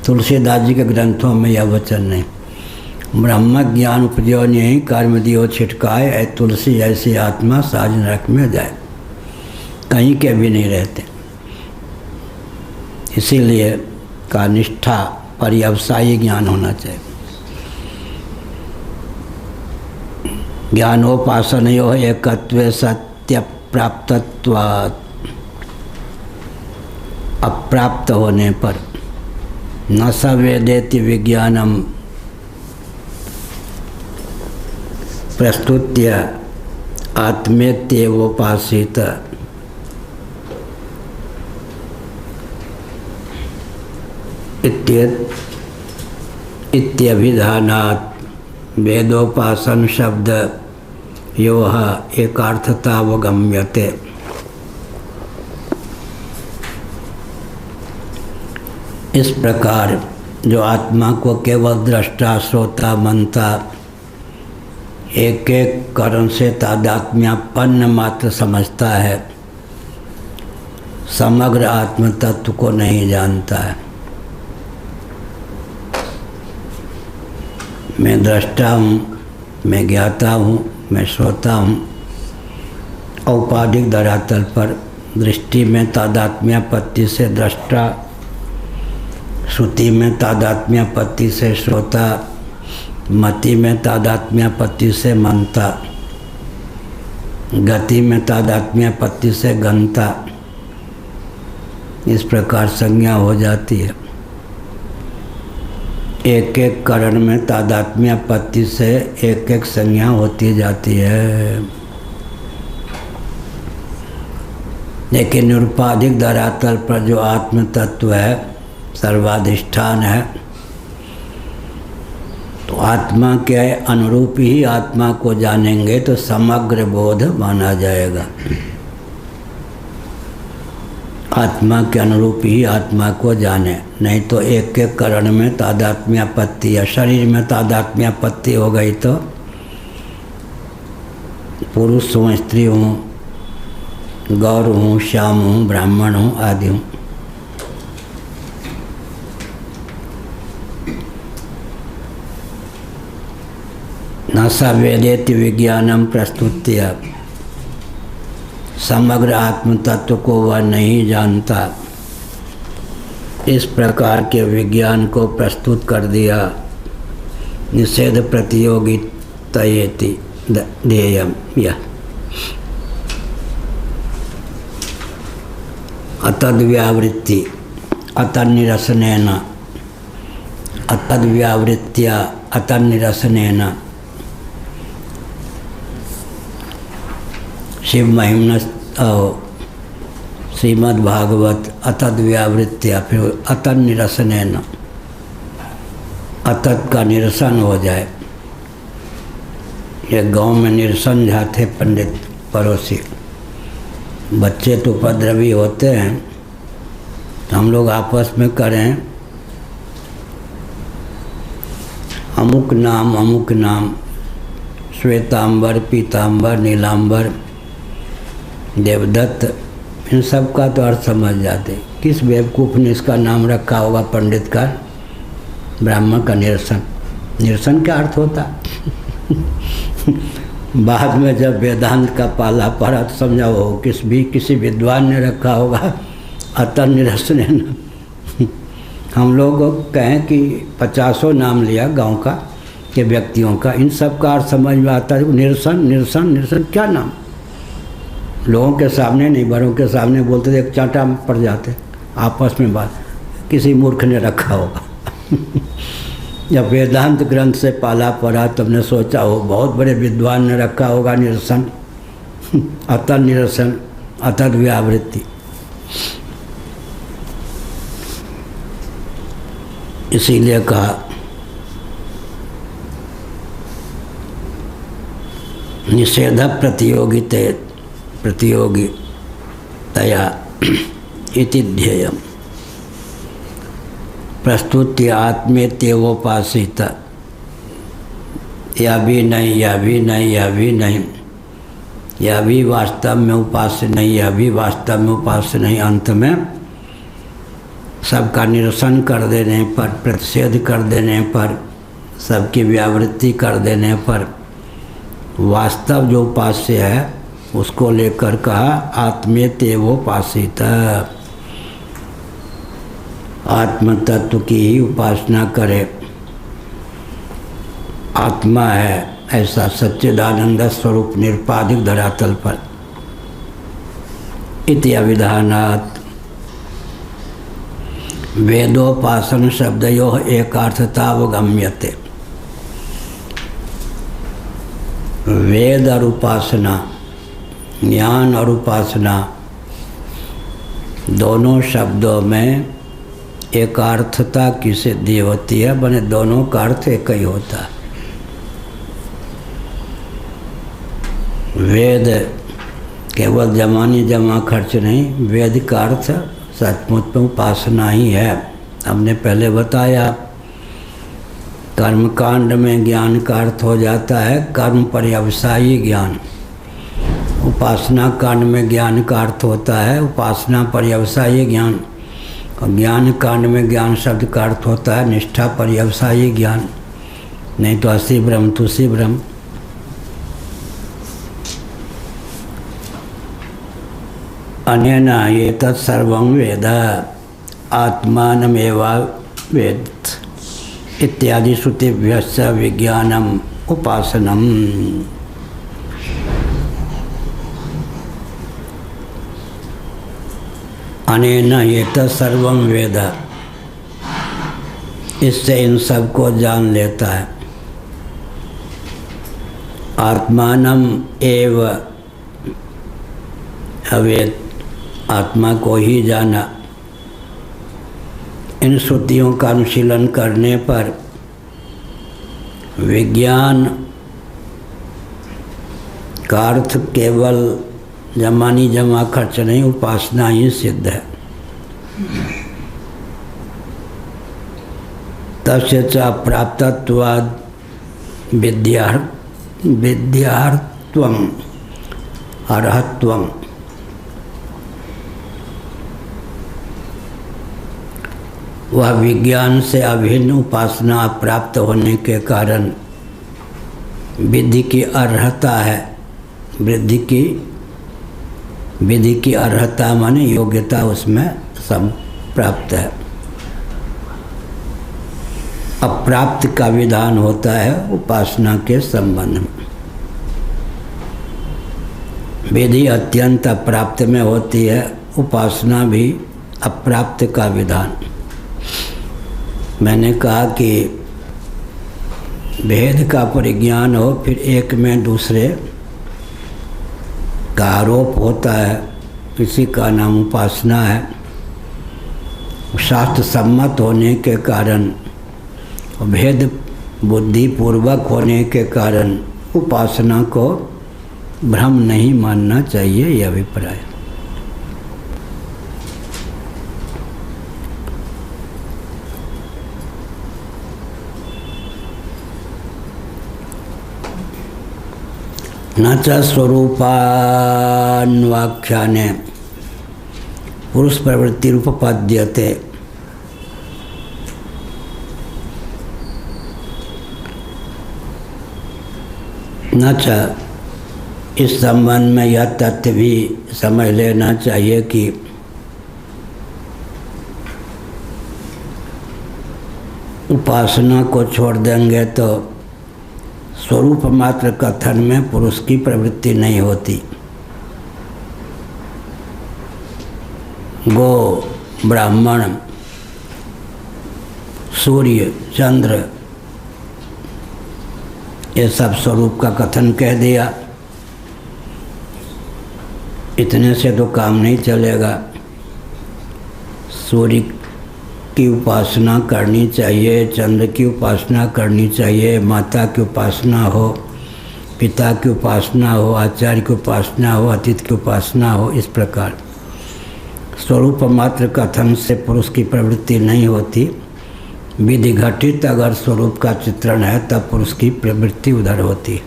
तुलसीदास जी के ग्रंथों में यह वचन नहीं। ब्रह्म ज्ञान उपजो नहीं, कर्म दियो छिटकाए, ऐ तुलसी ऐसी आत्मा साज नरक में जाए। कहीं के भी नहीं रहते। इसीलिए का निष्ठा पर्यवसायी ज्ञान होना चाहिए। ज्ञानोपासनयो एकत्वे सत्य प्राप्तत्वात्। अप्राप्त होने पर न स वेदेति विज्ञानम प्रस्तुत्य आत्मेत्येवोपासित। इत्यभिधानात् वेदोपासन शब्द योह एकार्थतावगम्यते। इस प्रकार जो आत्मा को केवल दृष्टा श्रोता मनता एक एक करण से तादात्म्यपन्न मात्र समझता है, समग्र आत्म तत्व को नहीं जानता है। मैं दृष्टा हूँ, मैं ज्ञाता हूँ, मैं श्रोता हूँ। औपाधिक धरातल पर दृष्टि में तादात्म्यापत्ति से दृष्टा, श्रुति में तादात्म्यापत्ति से श्रोता, मति में तादात्म्यापत्ति से मनता, गति में तादात्म्यापत्ति से गंता, इस प्रकार संज्ञा हो जाती है। एक एक करण में तादात्म्यापत्ति से एक एक संज्ञा होती जाती है। लेकिन निरुपाधिक धरातल पर जो आत्म तत्व है, सर्वाधिष्ठान है, तो आत्मा के अनुरूप ही आत्मा को जानेंगे तो समग्र बोध माना जाएगा। आत्मा के अनुरूप ही आत्मा को जाने, नहीं तो एक एक करण में तादात्म्यापत्ति या शरीर में तादात्म्यापत्ति हो गई तो पुरुष हूँ, स्त्री हूँ, गौर हूँ, श्याम हूँ, ब्राह्मण हूँ आदि हूँ। न स वेदेति विज्ञानम प्रस्तुत्य, समग्र आत्म तत्व को वह नहीं जानता। इस प्रकार के विज्ञान को प्रस्तुत कर दिया। निषेध प्रतियोगितयेति ध्येयम् यह अतद्व्यावृत्ति अतन्निरसनेन, अतद्व्यावृत्त्या अतन्निरसनेन शिव महिम्न श्रीमद्भागवत अतद्व्यावृत्त्या, फिर अतन्निरसनेन, अतत का निरसन हो जाए। ये गांव में निरसन जाते पंडित पड़ोसी, बच्चे तो उपद्रवी होते हैं, हम लोग आपस में करें अमुक नाम, श्वेतांबर, पीतांबर, नीलांबर, देवदत्त, इन सब का तो अर्थ समझ जाते। किस बेवकूफ़ ने इसका नाम रखा होगा पंडित का? ब्राह्मण का निरसन। निरसन क्या अर्थ होता? बाद में जब वेदांत का पाला पड़ा तो समझा हो किसी विद्वान ने रखा होगा अतः निरसन। हम लोग कहें कि 50 नाम लिया गांव का के व्यक्तियों का, इन सब का अर्थ समझ में आता है। निरसन निरसन निरसन क्या नाम? लोगों के सामने नहीं, बड़ों के सामने बोलते थे, एक चांटा में पड़ जाते आपस में बात, किसी मूर्ख ने रखा होगा। जब वेदांत ग्रंथ से पाला पड़ा तब ने सोचा हो बहुत बड़े विद्वान ने रखा होगा निरसन, अतः निरसन, अतः व्यावृत्ति। इसीलिए कहा निषेध प्रतियोगितया इति ध्येयम् प्रस्तुति आत्मेत्यवोपासित। या भी नहीं, या भी नहीं, या भी नहीं, या भी वास्तव में उपास्य नहीं, या भी वास्तव में उपास्य नहीं। अंत में सबका निरसन कर देने पर, प्रतिषेध कर देने पर, सबकी व्यावृत्ति कर देने पर वास्तव जो उपास्य है उसको लेकर कहा आत्मेत्यवोपासित। आत्म तत्व की ही उपासना करे। आत्मा है ऐसा सच्चिदानंद स्वरूप निरुपाधिक धरातल पर। इति अविधानात् वेदोपासन शब्दयोः एकार्थतावगम्यते। वेद और उपासना, ज्ञान और उपासना दोनों शब्दों में एकार्थता की सिद्धि होती है, बने दोनों का अर्थ एक ही होता है। वेद केवल जमानी जमा खर्च नहीं, वेद का अर्थ सचमुच में उपासना ही है। हमने पहले बताया कर्मकांड में ज्ञान का अर्थ हो जाता है कर्म पर्यवसायी ज्ञान। उपासना कांड में ज्ञान का अर्थ होता है उपासना पर्यवसायी ज्ञान, और ज्ञान कांड में ज्ञान शब्द का अर्थ होता है निष्ठा पर्यवसायी ज्ञान। नहीं तो असी ब्रह्म तुसी ब्रह्म। अनेन एतत् सर्वं वेद आत्मानमेवा वेद इत्यादि श्रुतिभ्यश्च विज्ञानम् उपासनम्। अनेन एतत् सर्वं वेद, इससे इन सब को जान लेता है। आत्मानम एव अवेद, आत्मा को ही जाना। इन श्रुतियों का अनुशीलन करने पर विज्ञान का अर्थ केवल जमानी जमा खर्च नहीं, उपासना ही सिद्ध है। तस्य च अप्राप्तत्वाद् विद्यार्थत्वम् अर्हत्वम्। वह विज्ञान से अभिन्न उपासना प्राप्त होने के कारण विधि की अर्हता है। विधि की अर्हता माने योग्यता, उसमें सब प्राप्त है। अप्राप्त का विधान होता है उपासना के संबंध में। विधि अत्यंत अप्राप्त में होती है, उपासना भी अप्राप्त का विधान। मैंने कहा कि भेद का परिज्ञान हो, फिर एक में दूसरे का आरोप होता है, किसी का नाम उपासना है। शास्त्र सम्मत होने के कारण, भेद बुद्धि पूर्वक होने के कारण उपासना को भ्रम नहीं मानना चाहिए, यह अभिप्राय। न च स्वरूपान्वाख्याने पुरुष प्रवृत्ति रूपपद्यते। न च, इस संबंध में यह तथ्य भी समझ लेना चाहिए कि उपासना को छोड़ देंगे तो स्वरूप मात्र कथन में पुरुष की प्रवृत्ति नहीं होती। गो, ब्राह्मण, सूर्य, चंद्र, ये सब स्वरूप का कथन कह दिया। इतने से तो काम नहीं चलेगा। सूर्य की उपासना करनी चाहिए, चंद्र की उपासना करनी चाहिए, माता की उपासना हो, पिता की उपासना हो, आचार्य की उपासना हो, अतिथि की उपासना हो। इस प्रकार स्वरूप मात्र कथन से पुरुष की प्रवृत्ति नहीं होती। विधि घटित अगर स्वरूप का चित्रण है तब पुरुष की प्रवृत्ति उधर होती है।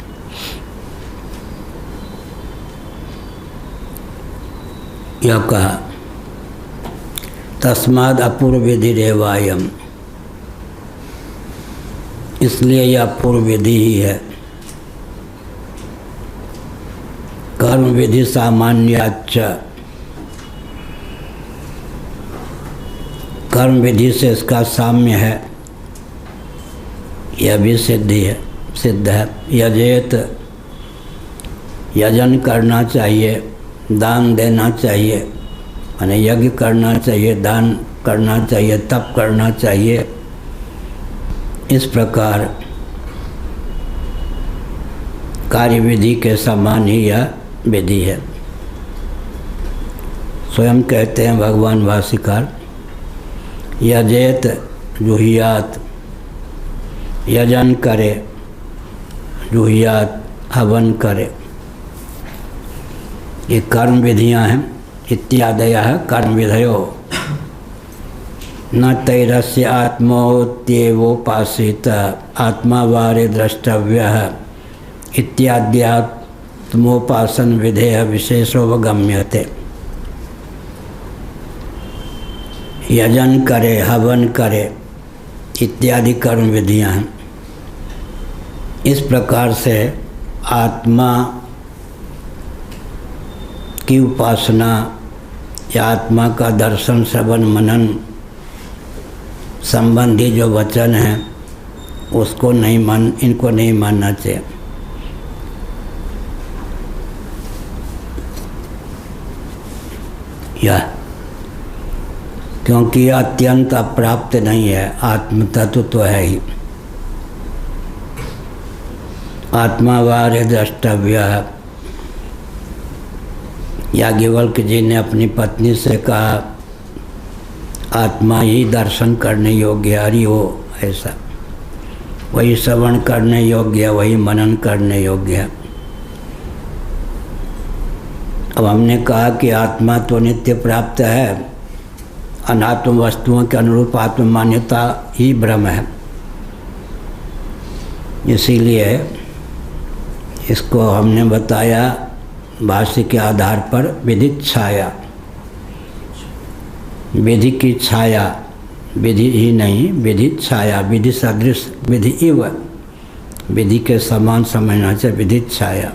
यह कहा तस्माद् अपूर्व विधिरेवायम्, इसलिए यह अपूर्व विधि ही है। कर्म विधि सामान्याच्च, कर्म विधि से इसका साम्य है, यह भी सिद्ध है। यजेत, यजन करना चाहिए, दान देना चाहिए, यानी यज्ञ करना चाहिए, दान करना चाहिए, तप करना चाहिए। इस प्रकार कार्य विधि के समान ही यह विधि है। स्वयं कहते हैं भगवान भाष्यकार, यजेत जुहियात, यजन करे, जुहियात हवन करे। ये कर्म विधियाँ हैं। इत्यादयः कर्म विधयो न तैरस्य आत्मोत्येवोपासित आत्मावारे द्रष्टव्यः इत्याद्यात्मोपासन विधेय विशेषोपगम्यते। यजन करे, हवन करे इत्यादि कर्म विधियाँ हैं। इस प्रकार से आत्मा की उपासना या आत्मा का दर्शन श्रवण मनन संबंधी जो वचन है उसको इनको नहीं मानना चाहिए। यह क्योंकि अत्यंत अप्राप्त नहीं है, आत्म तत्व तो है ही। आत्मा वार्य द्रष्टव्य। याज्ञवल्क्य जी ने अपनी पत्नी से कहा आत्मा ही दर्शन करने योग्य, हरि हो ऐसा, वही श्रवण करने योग्य, वही मनन करने योग्य है। अब हमने कहा कि आत्मा तो नित्य प्राप्त है, अनात्म वस्तुओं के अनुरूप आत्म मान्यता ही भ्रम है। इसीलिए इसको हमने बताया भाष्य के आधार पर विधि छाया, विधि की छाया, विधि ही नहीं विधि छाया, विधि सदृश विधि इव, विधि के समान समझना चाहिए, विधि छाया।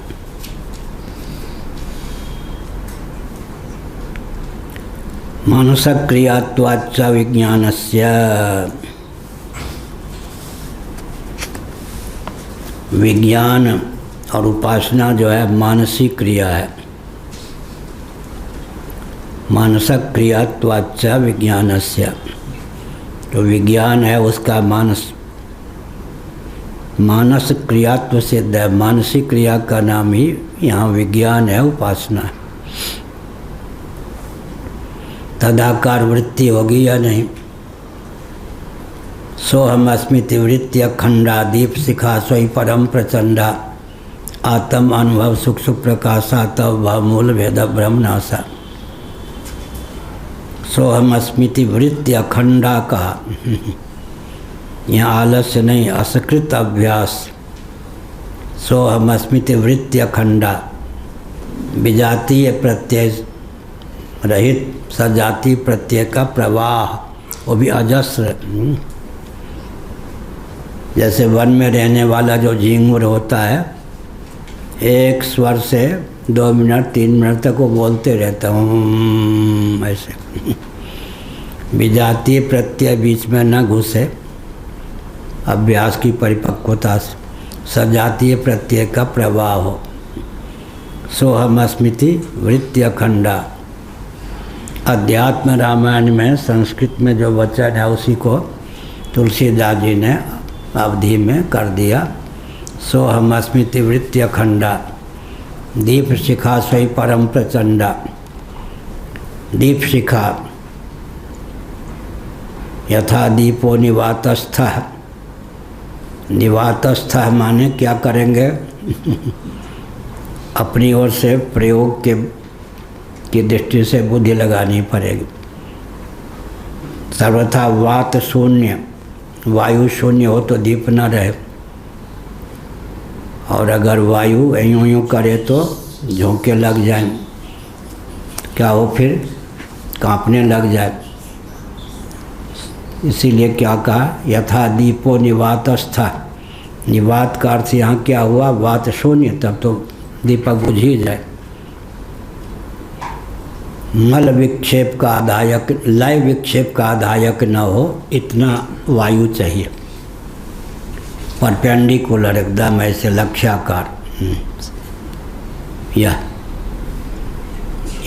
मानसक्रियात्वाच्च विज्ञानस्य, विज्ञान और उपासना जो है मानसिक क्रिया है। मानसक क्रियात्वाच्च विज्ञानस्य, तो विज्ञान है उसका मानस क्रियात्व सिद्ध है। मानसिक क्रिया का नाम ही यहाँ विज्ञान है, उपासना है। तदाकार वृत्ति होगी या नहीं? सोहम अस्मिति वृत्ति अखंडा दीप शिखा सोई परम प्रचंडा आत्म अनुभव सुख सुख प्रकाशा तव भाव मूल भेद ब्रह्मनाशा। सोहम अस्मिति वृत्ति अखंडा का यहाँ आलस्य नहीं, असकृत अभ्यास। सोहम अस्मिति वृत्ति अखंडा, विजातीय प्रत्यय रहित सजातीय प्रत्यय का प्रवाह, वो भी अजस्र। जैसे वन में रहने वाला जो झींगुर होता है, एक स्वर से 2 मिनट 3 मिनट तक वो बोलते रहता हूँ ऐसे। विजातीय प्रत्यय बीच में न घुसे, अभ्यास की परिपक्वता से सजातीय प्रत्यय का प्रवाह हो। सोहम स्मृति वृत्ति अखंडा। अध्यात्म रामायण में संस्कृत में जो वचन है उसी को तुलसीदास जी ने अवधि में कर दिया। सोहम स्मृति वृत्ति अखंडा दीप शिखा स्वयं परम प्रचंडा। दीप शिखा यथा दीपो निवातस्थ। निवातस्थ माने क्या करेंगे? अपनी ओर से प्रयोग की दृष्टि से बुद्धि लगानी पड़ेगी। सर्वथा वात शून्य, वायु शून्य हो तो दीप न रहे, और अगर वायु यूँ यूँ करे तो झोंके लग जाए, क्या हो फिर? कांपने लग जाए। इसीलिए क्या कहा? यथा दीपो निवातस्थ। निवात का अर्थ यहाँ क्या हुआ? वात शून्य, तब तो दीपक बुझ ही जाए। मल विक्षेप का आदायक, लय विक्षेप का आदायक न हो, इतना वायु चाहिए। परपेंडिकुलर एकदम ऐसे लक्ष्याकार। यह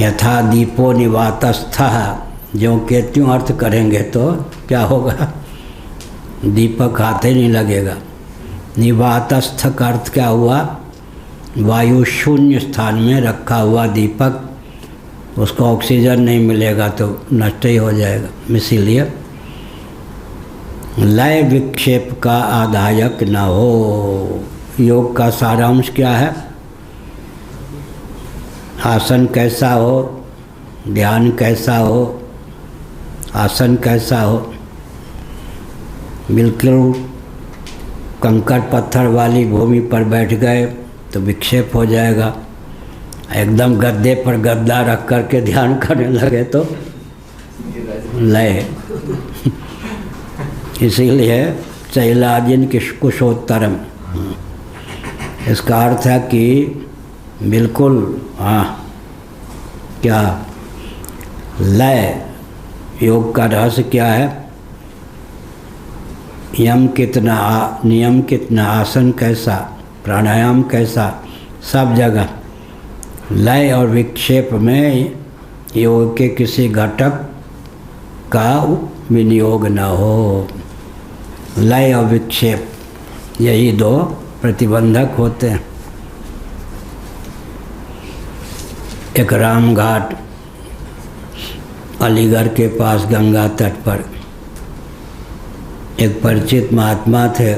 यथा दीपो निवातस्थ, जो के त्यों अर्थ करेंगे तो क्या होगा? दीपक हाथ ही नहीं लगेगा। निवातस्थ का अर्थ क्या हुआ? वायु शून्य स्थान में रखा हुआ दीपक, उसको ऑक्सीजन नहीं मिलेगा तो नष्ट ही हो जाएगा। इसीलिए लय विक्षेप का आदायक न हो। योग का सारांश क्या है? आसन कैसा हो, ध्यान कैसा हो, आसन कैसा हो। बिल्कुल कंकड़ पत्थर वाली भूमि पर बैठ गए तो विक्षेप हो जाएगा। एकदम गद्दे पर गद्दा रख करके ध्यान करने लगे तो लय। इसीलिए चैलाजिन कुशोत्तरम, इसका अर्थ है कि बिल्कुल क्या लय। योग का रहस्य क्या है? नियम कितना, आसन कैसा, प्राणायाम कैसा, सब जगह लय और विक्षेप में योग के किसी घटक का विनियोग न हो। लय और विक्षेप यही दो प्रतिबंधक होते हैं। एक रामघाट अलीगढ़ के पास गंगा तट पर एक परिचित महात्मा थे,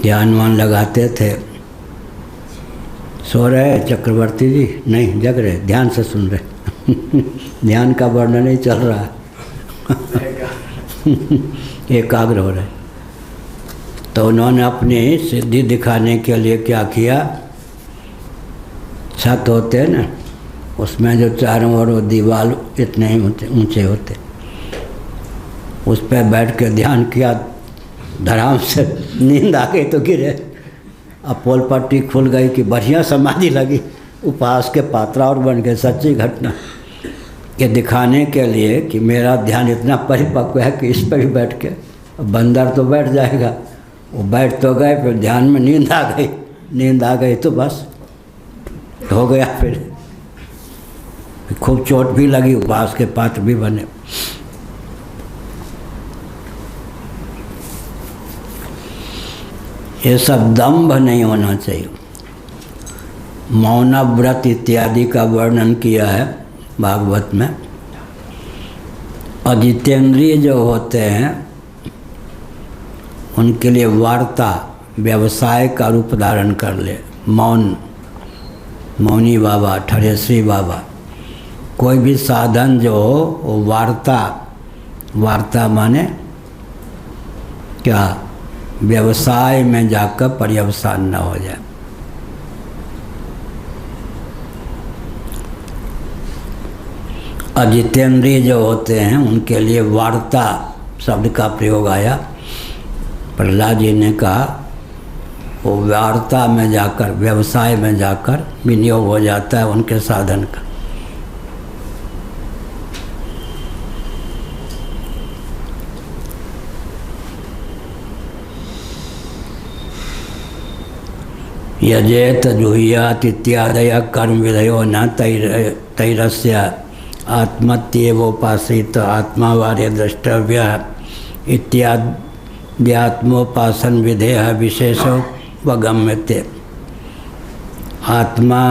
ध्यान वान लगाते थे। सो रहे चक्रवर्ती जी? नहीं, जग रहे, ध्यान से सुन रहे। ध्यान का वर्णन नहीं चल रहा है। एकाग्र हो रहे। तो उन्होंने अपनी सिद्धि दिखाने के लिए क्या किया, छत होते हैं ना, उसमें जो चारों ओर दीवार इतने ही ऊंचे होते, उस पर बैठ के ध्यान किया। धड़ाम से नींद आ गई तो गिरे। अब पोल पट्टी खुल गई कि बढ़िया समाधि लगी, उपहास के पात्रा और बन गए। सच्ची घटना। ये दिखाने के लिए कि मेरा ध्यान इतना परिपक्व है कि इस पर भी बैठ के, बंदर तो बैठ जाएगा, वो बैठ तो गए, फिर ध्यान में नींद आ गई। नींद आ गई तो बस हो गया। फिर खूब चोट भी लगी, उपहास के पात्र भी बने। ये सब दंभ नहीं होना चाहिए। मौन व्रत इत्यादि का वर्णन किया है भागवत में। अजितेंद्रिय जो होते हैं उनके लिए वार्ता व्यवसाय का रूप धारण कर ले। मौनी बाबा, ठरेश्वरी बाबा, कोई भी साधन जो हो वो वार्ता माने क्या, व्यवसाय में जाकर पर्यवसान न हो जाए। अजितेंद्रिय जो होते हैं उनके लिए वार्ता शब्द का प्रयोग आया। प्रहलाद जी ने कहा वो वार्ता में जाकर, व्यवसाय में जाकर विनियोग हो जाता है उनके साधन का। यजेत जुह्यात इत्यादय कर्म विधयो न तैरस्य आत्मत्येवोपासित आत्मावार्य द्रष्टव्य इत्याद्यात्मोपासन विधेय विशेषो वगम्यते। आत्मा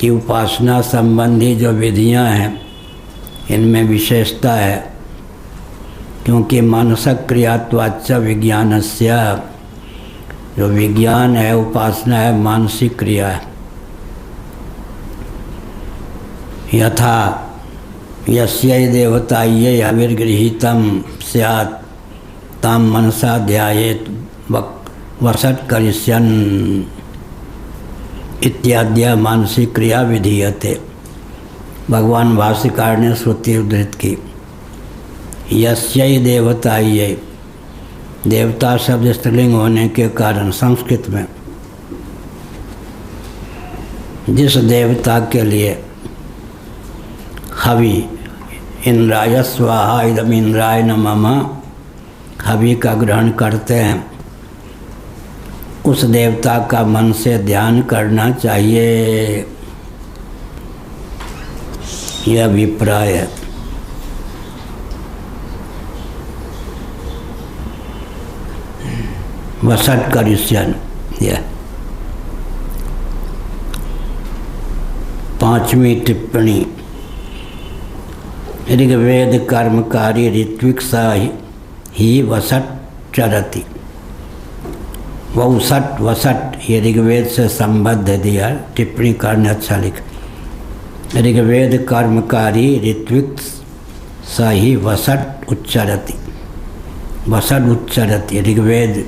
की उपासना संबंधी जो विधियां हैं इनमें विशेषता है, क्योंकि मानसिक क्रियात्वाच्च विज्ञानस्य, जो विज्ञान है, उपासना है, मानसिक क्रिया है। यथा यस्यै देवतायै अविर्गृहीतं स्यात् तां मनसा ध्यायेत् वसत् करिष्यन् इत्याद्या मानसिक क्रिया विधीयते। भगवान भाष्यकार ने श्रुति उद्धृत की। यस्यै देवतायै, देवता शब्द स्त्रीलिंग होने के कारण संस्कृत में जिस देवता के लिए हवि, इंद्राय स्वाहा इदम इंद्राय नमः, हवि का ग्रहण करते हैं, उस देवता का मन से ध्यान करना चाहिए। यह अभिप्राय है। वसट करिष्यन, यह 5वीं टिप्पणी। ऋग्वेद कर्मकारी ऋत्विक स ही वसट चरति। वसट वसट ये ऋग्वेद से संबद्ध दिया। टिप्पणी करने अच्छा लिखा। ऋग्वेद कर्मकारी ऋत्विक स ही वसट उच्चरति। वसट उच्चरति ऋग्वेद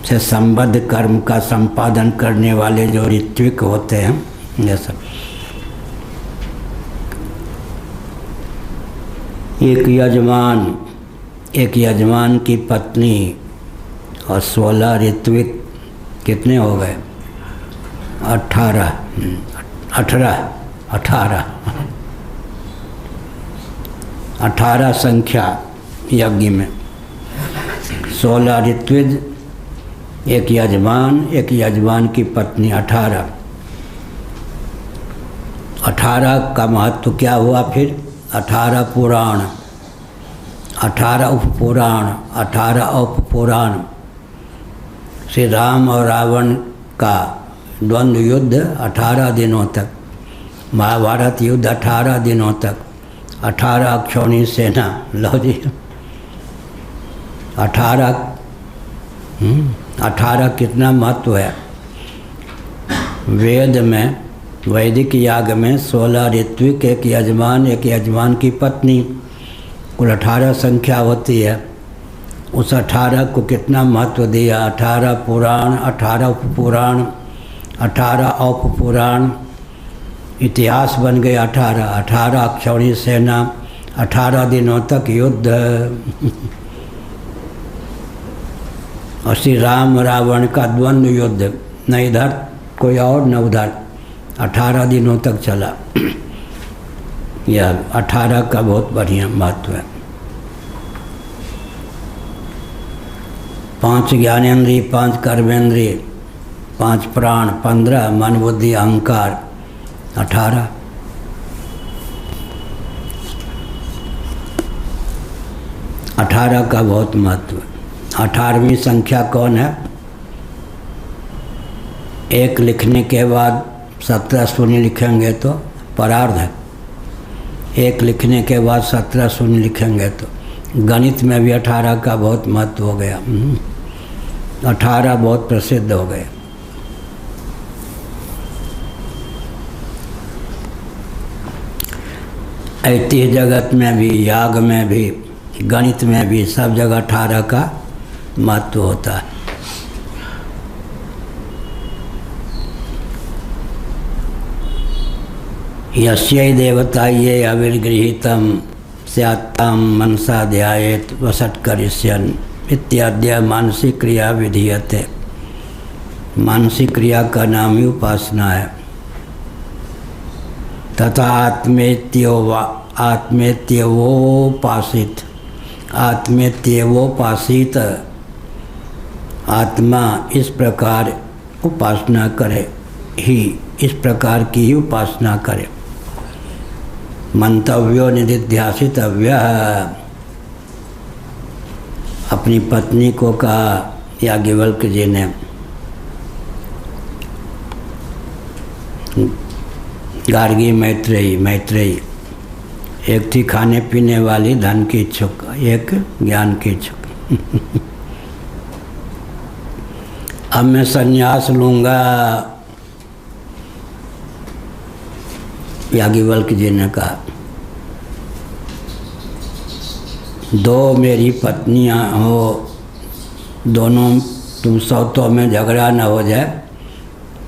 से संबद्ध कर्म का संपादन करने वाले जो ऋत्विक होते हैं, ये सब। एक यजमान की पत्नी और 16 ऋत्विक कितने हो गए? 18 18 संख्या यज्ञ में। 16 ऋत्विज, एक यजमान की पत्नी। 18 का महत्व क्या हुआ फिर? 18 पुराण, 18 उपपुराण, 18 उपपुराण। श्री राम और रावण का द्वंद्व युद्ध 18 दिनों तक, महाभारत युद्ध 18 दिनों तक, 18 अक्षौणी सेना। लो जी 18 कितना महत्व है। वेद में, वैदिक याग में 16 ऋत्विक, एक यजमान की पत्नी, कुल 18 संख्या होती है। उस 18 को कितना महत्व दिया। 18 पुराण, 18 उपपुराण, 18 औपपुराण, इतिहास बन गए 18 अक्षौणी सेना, 18 दिनों तक युद्ध। और श्री राम रावण का द्वंद्व युद्ध, न इधर कोई और न उधर, 18 दिनों तक चला। यह 18 का बहुत बढ़िया महत्व है। 5 ज्ञानेंद्रिय, 5 कर्मेंद्रिय, 5 प्राण, 15 मन बुद्धि अहंकार, 18। का बहुत महत्व है। 18वीं संख्या कौन है? 1 लिखने के बाद 17 शून्य लिखेंगे तो परार्ध है। 1 लिखने के बाद 17 शून्य लिखेंगे तो गणित में भी 18 का बहुत महत्व हो गया। 18 बहुत प्रसिद्ध हो गए। ऐतिह्य जगत में भी, याग में भी, गणित में भी, सब जगह 18 का महत्व होता है। यस्यै देवतायै अविर्गृहीतं स्यात्तां मनसा ध्यायेत् वसत्करिष्यन् इत्याद्य मानसिक क्रिया विधीयते। मानसिक क्रिया का नाम ही उपासना है। तथा आत्मेत्यवोपासित आत्मा इस प्रकार उपासना करे ही, इस प्रकार की ही उपासना करे। मंतव्यो निधिध्यासितव्य, अपनी पत्नी को कहा याज्ञवल्क्य जी ने। गार्गी मैत्रेयी, एक थी खाने पीने वाली, धन की इच्छुक, एक ज्ञान की इच्छुक। अब मैं संन्यास लूँगा, याज्ञवल्क्य जी ने कहा। 2 मेरी पत्नियां हो, दोनों तुम सौतों में झगड़ा न हो जाए।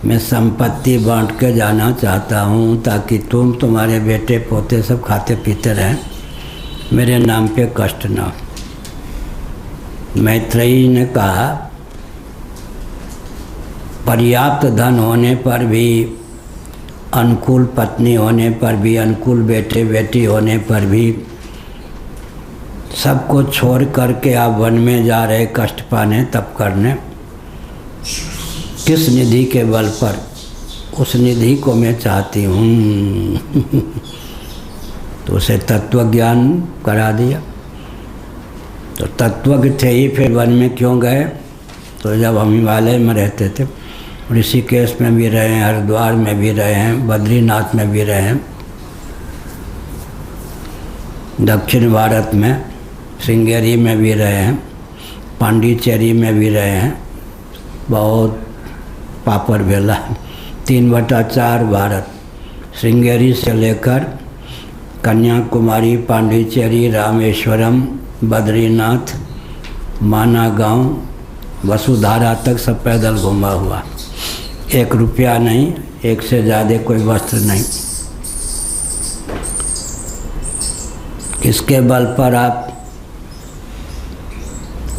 मैं संपत्ति बांट के जाना चाहता हूँ ताकि तुम, तुम्हारे बेटे पोते सब खाते पीते रहें, मेरे नाम पे कष्ट न हो। मैत्रेयी ने कहा पर्याप्त धन होने पर भी, अनुकूल पत्नी होने पर भी, अनुकूल बेटे बेटी होने पर भी, सबको छोड़ करके आप वन में जा रहे कष्ट पाने, तप करने। किस निधि के बल पर? उस निधि को मैं चाहती हूँ। तो उसे तत्व ज्ञान करा दिया। तो तत्वज्ञ थे ही, फिर वन में क्यों गए? तो जब हम हिमालय में रहते थे, ऋषिकेश में भी रहे हैं, हरिद्वार में भी रहे हैं, बद्रीनाथ में भी रहे हैं, दक्षिण भारत में श्रृंगेरी में भी रहे हैं, पांडिचेरी में भी रहे हैं, बहुत पापड़ बेला। 3/4 भारत, श्रृंगेरी से लेकर कन्याकुमारी, पांडिचेरी, रामेश्वरम, बद्रीनाथ, माना गांव, वसुधारा तक सब पैदल घूमा हुआ। 1 रुपया नहीं, 1 से ज़्यादा कोई वस्त्र नहीं। इसके बल पर आप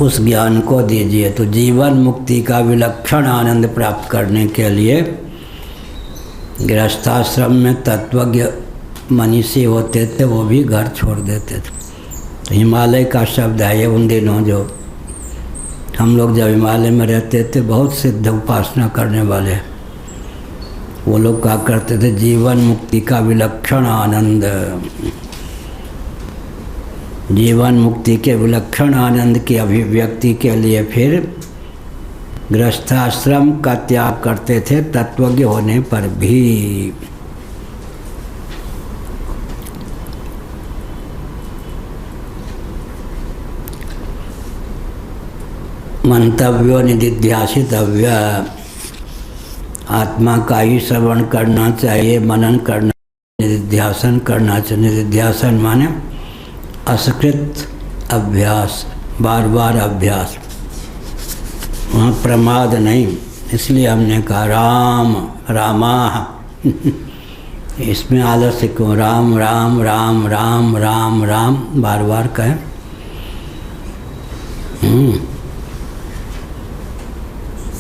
उस ज्ञान को दीजिए। तो जीवन मुक्ति का विलक्षण आनंद प्राप्त करने के लिए गृहस्थाश्रम में तत्वज्ञ मनीषी होते थे, वो भी घर छोड़ देते थे। तो हिमालय का शब्द है ये। उन दिनों जो हम लोग जब हिमालय में रहते थे, बहुत सिद्ध उपासना करने वाले, वो लोग क्या करते थे, जीवन मुक्ति का विलक्षण आनंद, जीवन मुक्ति के विलक्षण आनंद की अभिव्यक्ति के लिए फिर गृहस्थाश्रम का त्याग करते थे तत्वज्ञ होने पर भी। मंतव्यो निदिध्यासितव्य, आत्मा का ही श्रवण करना चाहिए, मनन करना, निदिध्यासन करना चाहिए। निदिध्यासन माने असकृत अभ्यास, बार बार अभ्यास, वहाँ प्रमाद नहीं। इसलिए हमने कहा राम रामा इसमें आलस्य क्यों, राम राम राम राम राम राम बार बार कहें।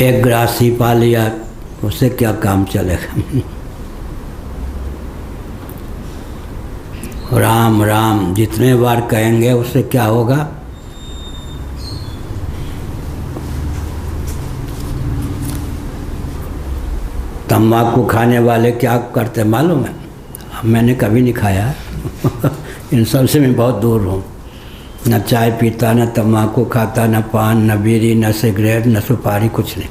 एक ग्रासी पा लिया, उससे क्या काम चलेगा। राम राम जितने बार कहेंगे उससे क्या होगा, तम्बाकू खाने वाले क्या करते मालूम है? मैंने कभी नहीं खाया इन सब से मैं बहुत दूर हूँ। न चाय पीता, न तम्बाकू खाता, न पान, न बीड़ी, न सिगरेट, न सुपारी, कुछ नहीं।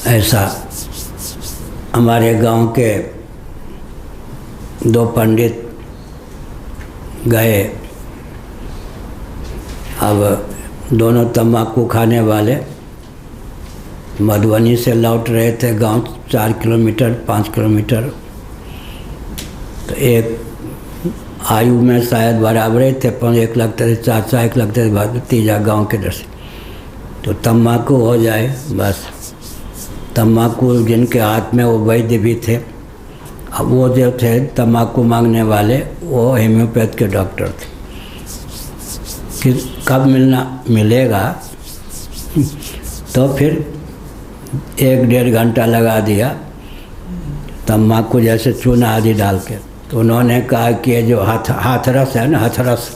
ऐसा हमारे गांव के दो पंडित गए, अब दोनों तम्बाकू खाने वाले मधुबनी से लौट रहे थे गांव, 4 किलोमीटर 5 किलोमीटर। तो एक आयु में शायद बराबर थे, पर एक लगते थे चाचा, एक लगते थे भतीजा गांव के दर से। तो तम्बाकू हो जाए बस। तम्बाकू जिनके हाथ में वो वैद्य भी थे। अब वो जो थे तम्बाकू मांगने वाले, वो हेम्योपैथ के डॉक्टर थे। कि कब मिलेगा तो फिर 1-1.5 घंटा लगा दिया तम्बाकू जैसे चूना आदि डाल के। तो उन्होंने कहा कि ये जो हाथरस है ना, हाथरस,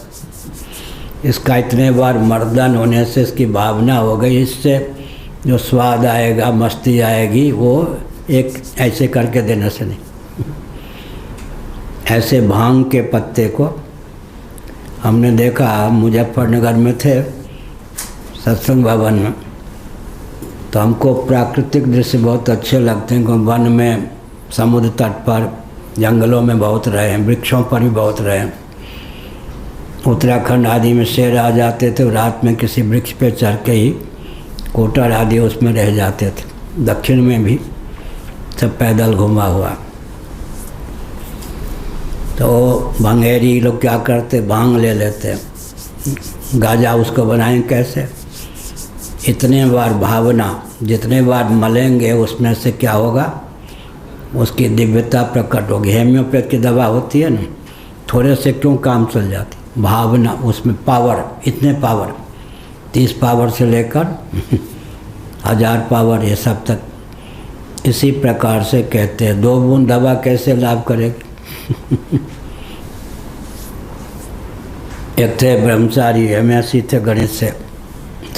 इसका इतने बार मर्दन होने से इसकी भावना हो गई, इससे जो स्वाद आएगा, मस्ती आएगी, वो एक ऐसे करके देने से नहीं। ऐसे भांग के पत्ते को हमने देखा, मुजफ्फरनगर में थे सत्संग भवन में। तो हमको प्राकृतिक दृश्य बहुत अच्छे लगते हैं, क्योंकि वन में, समुद्र तट पर, जंगलों में बहुत रहे हैं, वृक्षों पर भी बहुत रहे हैं। उत्तराखंड आदि में शेर आ जाते थे, रात में किसी वृक्ष पे चढ़ के ही कोटर आदि उसमें रह जाते थे। दक्षिण में भी सब पैदल घुमा हुआ। तो भंगेरी लोग क्या करते, भांग ले लेते, गाजा उसको बनाएं कैसे, इतने बार भावना, जितने बार मलेंगे उसमें से क्या होगा, उसकी दिव्यता प्रकट होगी। हेम्योपैथ की दवा होती है ना, थोड़े से क्यों काम चल जाती, भावना, उसमें पावर, इतने पावर, 30 पावर से लेकर 1000 पावर, ये सब तक। इसी प्रकार से कहते हैं 2 बूंद दवा कैसे लाभ करेगी। एक थे ब्रह्मचारी, एमएससी थे गणित से,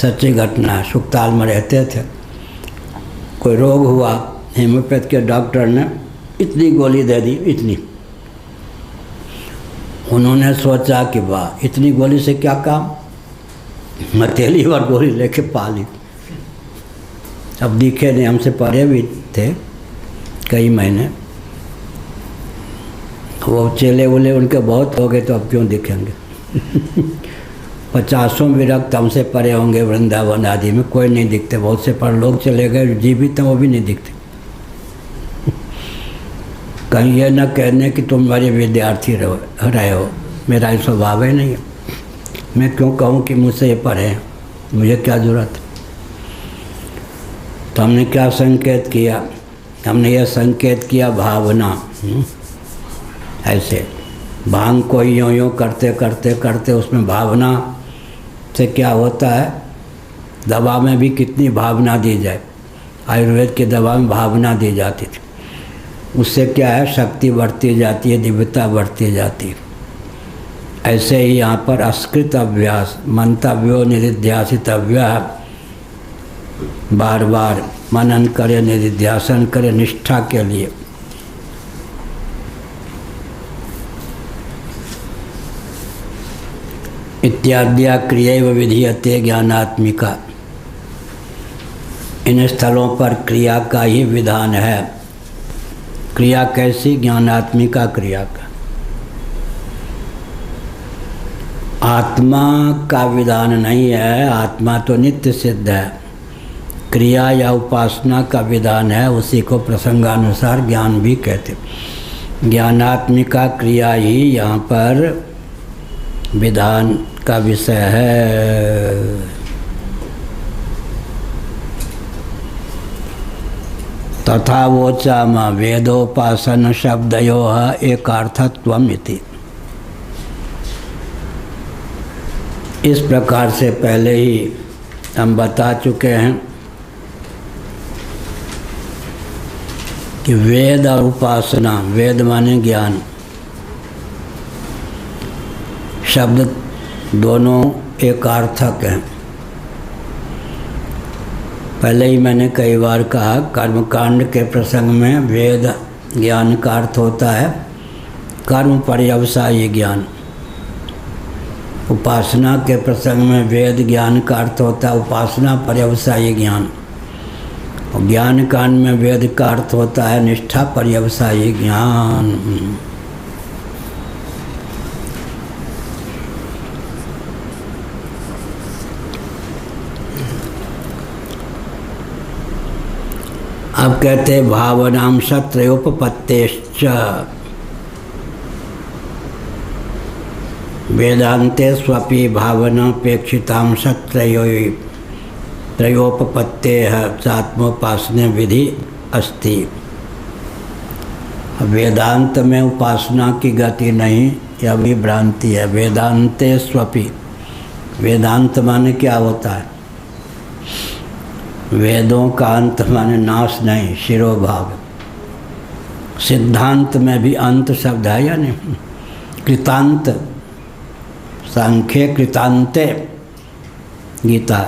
सच्ची घटना, सुखताल में रहते थे। कोई रोग हुआ, हेम्योपैथ के डॉक्टर ने इतनी गोली दे दी, इतनी। उन्होंने सोचा कि वाह, इतनी गोली से क्या काम, हथेली और गोली लेके पा ली। अब दिखे नहीं, हमसे परे भी थे कई महीने। वो चेले उले उनके बहुत हो गए, तो अब क्यों दिखेंगे। 50 विरक्त हमसे परे होंगे वृंदावन आदि में, कोई नहीं दिखते। बहुत से पर लोग चले गए, जीवित हैं, वो भी नहीं दिखते। कहीं ये न कहने कि तुम मेरे विद्यार्थी रहे हो, मेरा ये स्वभाव है नहीं है। मैं क्यों कहूँ कि मुझसे ये पढ़े हैं, मुझे क्या ज़रूरत है। तो हमने क्या संकेत किया, हमने यह संकेत किया भावना, ऐसे भांग को यूँ यूँ करते करते करते उसमें भावना से क्या होता है, दवा में भी कितनी भावना दी जाए, आयुर्वेद की दवा में भावना दी जाती थी, उससे क्या है शक्ति बढ़ती जाती है, दिव्यता बढ़ती जाती है। ऐसे ही यहाँ पर अस्कृत अभ्यास, मंतव्यो निधिध्यासितव्य, बार बार मनन करे, निधिध्यासन करे निष्ठा के लिए। इत्याद्या क्रियैव विधीयते ज्ञानात्मिका, इन स्थलों पर क्रिया का ही विधान है। क्रिया कैसी? ज्ञानात्मिका क्रिया का। आत्मा का विधान नहीं है, आत्मा तो नित्य सिद्ध है। क्रिया या उपासना का विधान है, उसी को प्रसंगानुसार ज्ञान भी कहते। ज्ञानात्मिका क्रिया ही यहाँ पर विधान का विषय है। तथा वोचाम वेदोपासन शब्दयोः एकार्थत्वम् इति। इस प्रकार से पहले ही हम बता चुके हैं कि वेद और उपासना, वेद माने ज्ञान, शब्द दोनों एकार्थक हैं। पहले ही मैंने कई बार कहा, कर्मकांड के प्रसंग में वेद ज्ञान का अर्थ होता है कर्म पर्यवसायी ज्ञान। उपासना के प्रसंग में वेद ज्ञान का अर्थ होता है उपासना पर्यवसायी ज्ञान, और ज्ञान कांड में वेद का अर्थ होता है निष्ठा पर्यवसायी ज्ञान। अब कहते भावनां सत्रयोपपत्तेश्च वेदांते स्वपि भावनापेक्षितां त्रयोपपत्तेः चात्मोपासना विधि अस्ति। वेदांत में उपासना की गति नहीं, यह भी भ्रांति है। वेदांते स्वपि, वेदांत माने क्या होता है? वेदों का अंत माने नाश नहीं, शिरोभाग। सिद्धांत में भी अंत शब्द है या नहीं? कृतांत, सांख्य कृतांते, गीता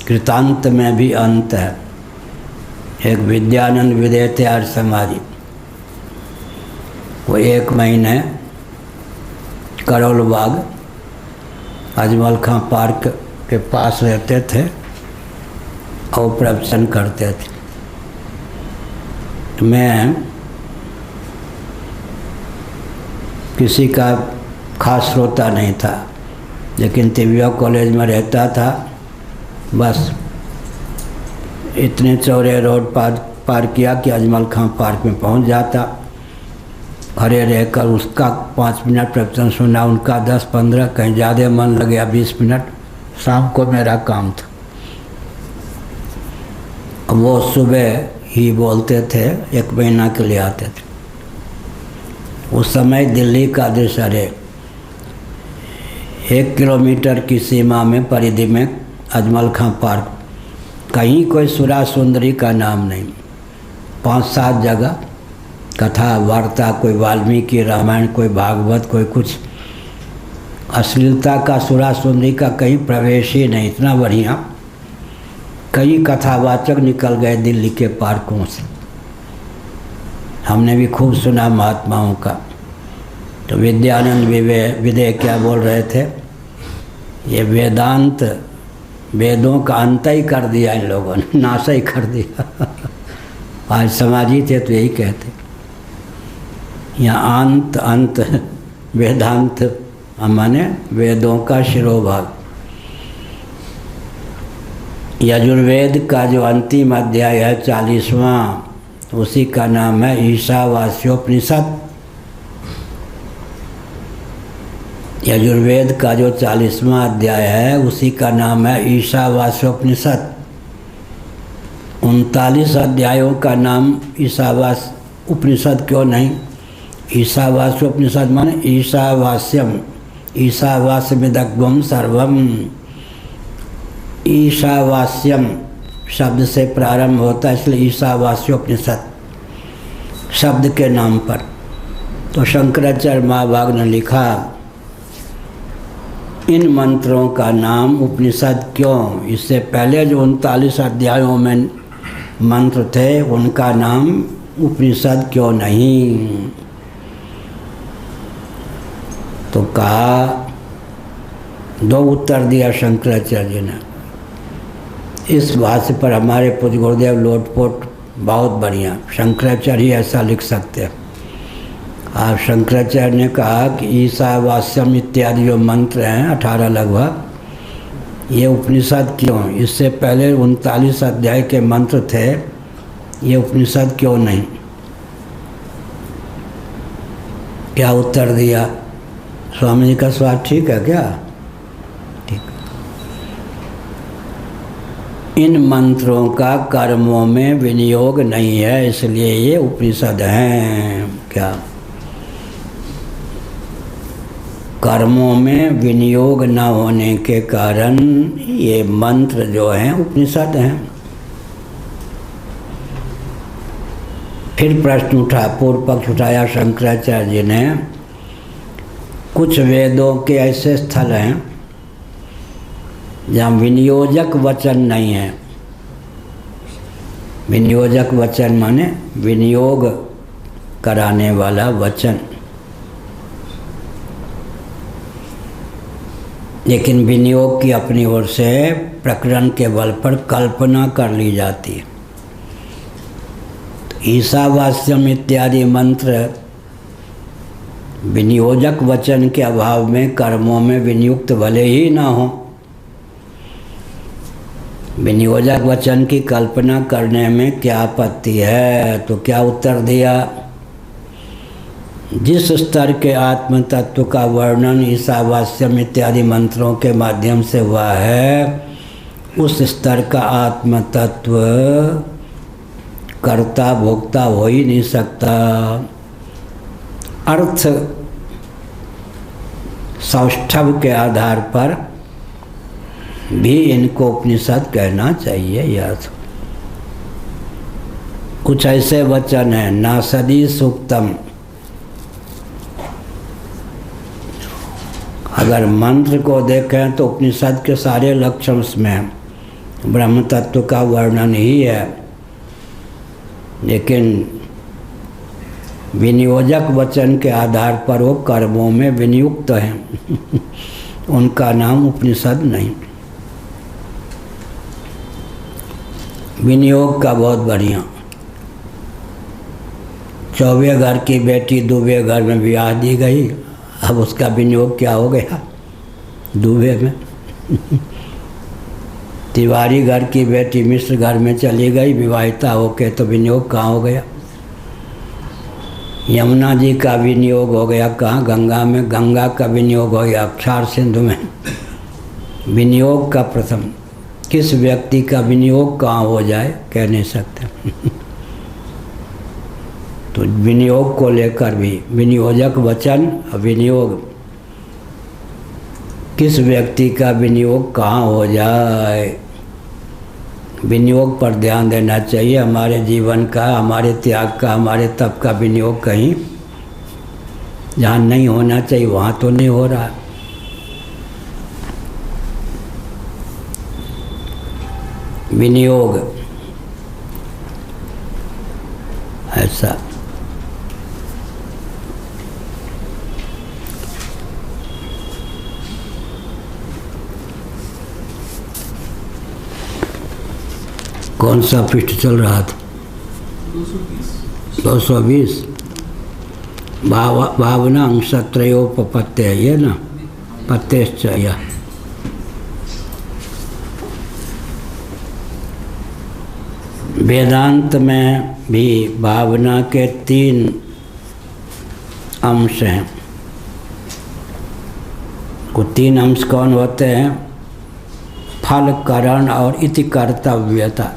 कृतांत में भी अंत है। एक विद्यानंद विदेते आर्य समाधि, वो 1 महीने करोल बाग अजमल खां पार्क के पास रहते थे और प्रवचन करते थे। मैं किसी का खास श्रोता नहीं था, लेकिन तिबिया कॉलेज में रहता था। बस इतने चौड़े रोड पार किया कि अजमल खां पार्क में पहुंच जाता। खड़े रहकर उसका 5 मिनट प्रवचन सुना, उनका 10-15, कहीं ज़्यादा मन लग गया 20 मिनट। शाम को मेरा काम था। वो सुबह ही बोलते थे, 1 महीना के लिए आते थे। उस समय दिल्ली का दशहरे 1 किलोमीटर की सीमा में परिधि में अजमल खां पार्क, कहीं कोई सुरा सुंदरी का नाम नहीं। 5-7 जगह कथा वार्ता, कोई वाल्मीकि रामायण, कोई भागवत, कोई कुछ। अश्लीलता का, सुरा सुंदरी का कहीं प्रवेश ही नहीं। इतना बढ़िया कई कथावाचक निकल गए दिल्ली के पार्कों से। हमने भी खूब सुना महात्माओं का। तो विद्यानंद विदे क्या बोल रहे थे? ये वेदांत, वेदों का अंत ही कर दिया इन लोगों ने, नाश ही कर दिया। आज समाजी थे तो यही कहते, यहाँ अंत अंत वेदांत माने वेदों का शिरोभाग। यजुर्वेद का जो अंतिम अध्याय है 40वां, उसी का नाम है ईशावास्योपनिषद। यजुर्वेद का जो 40वां अध्याय है उसी का नाम है ईशावास्योपनिषद। 39 अध्यायों का नाम ईशावास उपनिषद क्यों नहीं? ईशावास्योपनिषद माने ईशावास्यम, ईशावास्यमिदग्वम सर्वम। ईशावास्यम शब्द से प्रारंभ होता है, इसलिए ईशावास्योपनिषद शब्द के नाम पर। तो शंकराचार्य महाभाग ने लिखा, इन मंत्रों का नाम उपनिषद क्यों? इससे पहले जो 39 अध्यायों में मंत्र थे उनका नाम उपनिषद क्यों नहीं? तो कहा, दो उत्तर दिया शंकराचार्य जी ने। इस भाष्य पर हमारे पूज्य गुरुदेव लोटपोट बहुत बढ़िया, शंकराचार्य ही ऐसा लिख सकते हैं। आप शंकराचार्य ने कहा कि ईशावास्यम इत्यादि जो मंत्र हैं 18 लगभग, ये उपनिषद क्यों? इससे पहले 39 अध्याय के मंत्र थे, ये उपनिषद क्यों नहीं? क्या उत्तर दिया? स्वामी जी का स्वाद ठीक है क्या? ठीक। इन मंत्रों का कर्मों में विनियोग नहीं है, इसलिए ये उपनिषद हैं। क्या? कर्मों में विनियोग न होने के कारण ये मंत्र जो हैं उपनिषद हैं। फिर प्रश्न उठा, पूर्व पक्ष उठाया शंकराचार्य जी ने, कुछ वेदों के ऐसे स्थल हैं जहाँ विनियोजक वचन नहीं है। विनियोजक वचन माने विनियोग कराने वाला वचन, लेकिन विनियोग की अपनी ओर से प्रकरण के बल पर कल्पना कर ली जाती है। तो ईशावास्यम इत्यादि मंत्र विनियोजक वचन के अभाव में कर्मों में विनियुक्त भले ही ना हो, विनियोजक वचन की कल्पना करने में क्या आपत्ति है? तो क्या उत्तर दिया? जिस स्तर के आत्म तत्व का वर्णन ईशावास्यम इत्यादि मंत्रों के माध्यम से हुआ है, उस स्तर का आत्म तत्व कर्ता भोक्ता हो ही नहीं सकता। अर्थ सौष्ठव के आधार पर भी इनको उपनिषद कहना चाहिए। यह कुछ ऐसे वचन हैं, नासदी सूक्तम, अगर मंत्र को देखें तो उपनिषद के सारे लक्षण उसमें हैं, ब्रह्म तत्व का वर्णन ही है, लेकिन विनियोजक वचन के आधार पर वो कर्मों में विनियुक्त हैं उनका नाम उपनिषद नहीं। विनियोग का बहुत बढ़िया, 24 घर की बेटी दूबे घर में ब्याह दी गई, अब उसका विनियोग क्या हो गया दूबे में तिवारी घर की बेटी मिश्र घर में चली गई विवाहिता होके, तो विनियोग कहाँ हो गया? यमुना जी का विनियोग हो गया कहाँ? गंगा में। गंगा का विनियोग हो गया अक्षार सिंधु में। विनियोग का प्रथम, किस व्यक्ति का विनियोग कहाँ हो जाए कह नहीं सकते तो विनियोग को लेकर भी विनियोजक वचन, विनियोग किस व्यक्ति का विनियोग कहाँ हो जाए, विनियोग पर ध्यान देना चाहिए। हमारे जीवन का, हमारे त्याग का, हमारे तप का विनियोग कहीं जहाँ नहीं होना चाहिए वहाँ तो नहीं हो रहा। विनियोग ऐसा कौन सा पृष्ठ चल रहा था? 220 भावना अंशत्रयोपपत्ति है ये ना, पत्तेश्च यह। वेदांत में भी भावना के 3 अंश हैं। को 3 अंश कौन होते हैं? फल, करण और इति कर्तव्यता।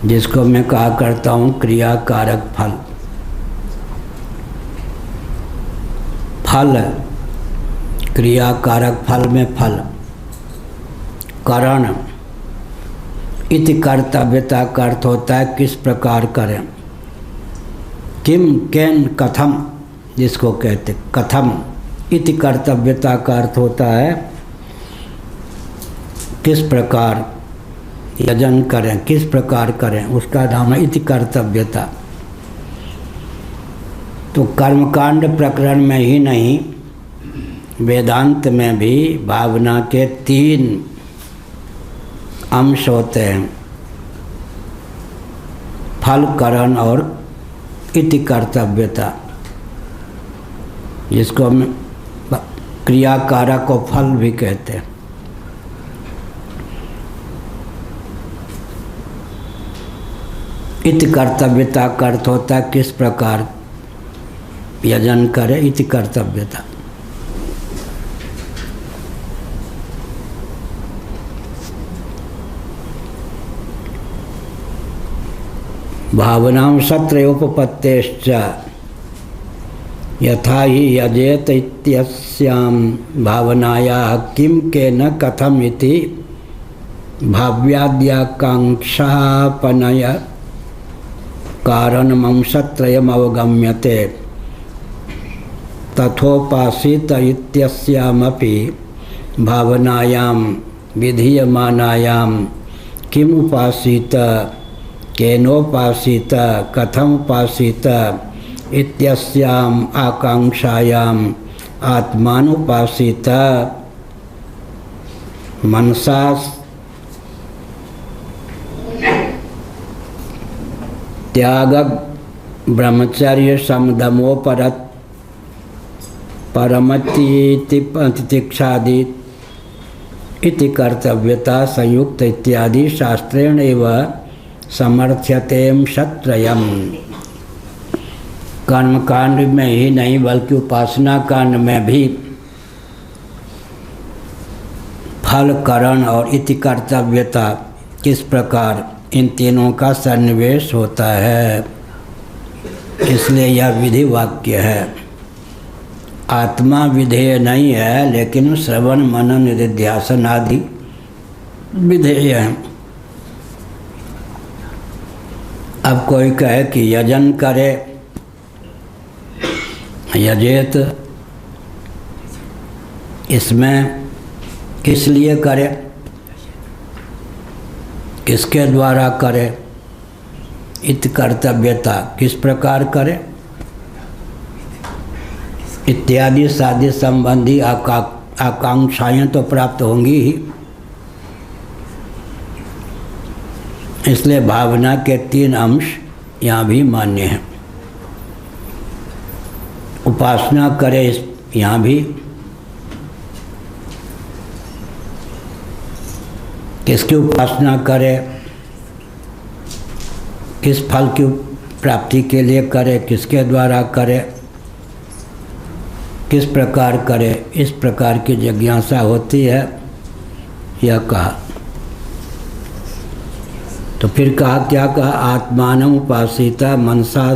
जिसको मैं कहा करता हूँ क्रिया कारक फल। फल, क्रिया कारक फल में फल, करण इति कर्तव्यता का अर्थ होता है किस प्रकार करें। किम केन कथम जिसको कहते कथम, इति कर्तव्यता का अर्थ होता है किस प्रकार यजन करें, किस प्रकार करें, उसका नाम है इति कर्तव्यता। तो कर्मकांड प्रकरण में ही नहीं, वेदांत में भी भावना के 3 अंश होते हैं, फल, करण और इति कर्तव्यता, जिसको हम क्रिया कारक को फल भी कहते हैं। इति कर्तव्यता का अर्थ होता है किस प्रकार यजन करे, इति कर्तव्यता। भावनां सत्रयोपपत्तेश्च यथा ही यजेत इत्यस्यां भावनायाः किं केन कथम इति भाव्याद्याकांक्षापनय कारणमं सत्रयम् अवगम्यते तथोपासित इत्यस्यामपि भावनायां विधीयमानायां किम उपासित, केनोपासित, कथमुपासित इत्यस्याम् आकांक्षायाम् आत्मानुपासित मनसा त्याग ब्रह्मचर्य समदमोपरत परमतितिक्षादि इति कर्तव्यता संयुक्त इत्यादि शास्त्रेण एव समर्थ्यतेम सत्रयम्। कर्मकांड में ही नहीं बल्कि उपासना कांड में भी फल, करण और इति कर्तव्यता किस प्रकार इन तीनों का सन्निवेश होता है, इसलिए यह विधि वाक्य है। आत्मा विधेय नहीं है, लेकिन श्रवण मनन निधिध्यासन आदि विधेय हैं। अब कोई कहे कि यजन करे, यजेत, इसमें किस लिए करे, किसके द्वारा करे, इति कर्तव्यता किस प्रकार करे इत्यादि शादी संबंधी आकांक्षाएं तो प्राप्त होंगी ही। इसलिए भावना के 3 अंश यहाँ भी मान्य हैं। उपासना करे यहाँ भी, किसकी उपासना करे, किस फल की प्राप्ति के लिए करे, किसके द्वारा करे, किस प्रकार करे, इस प्रकार की जिज्ञासा होती है, यह कहा। तो फिर कहा, क्या कहा, आत्मानं उपासिता मनसा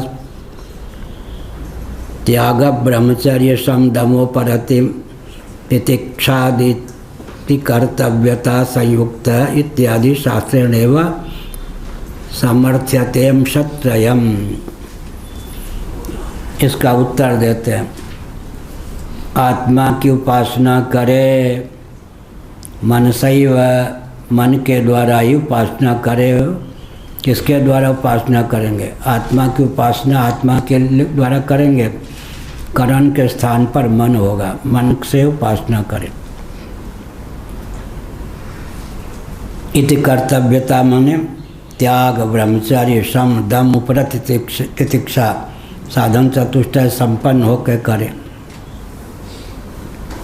त्याग ब्रह्मचर्य समदमोपरतिम तितिक्षादि कर्तव्यता संयुक्त इत्यादि शास्त्रेणेव समर्थ्यतेम सत्रयम्। इसका उत्तर देते हैं, आत्मा की उपासना करे, मनसैव, मन के द्वारा ही उपासना करे। किसके द्वारा उपासना करेंगे, आत्मा की उपासना आत्मा के द्वारा करेंगे। करण के स्थान पर मन होगा, मन से उपासना करें। इति कर्तव्यता माने त्याग, ब्रह्मचर्य, सम, दम, उपरत, तितिक्षा, साधन चतुष्टय संपन्न होकर करे।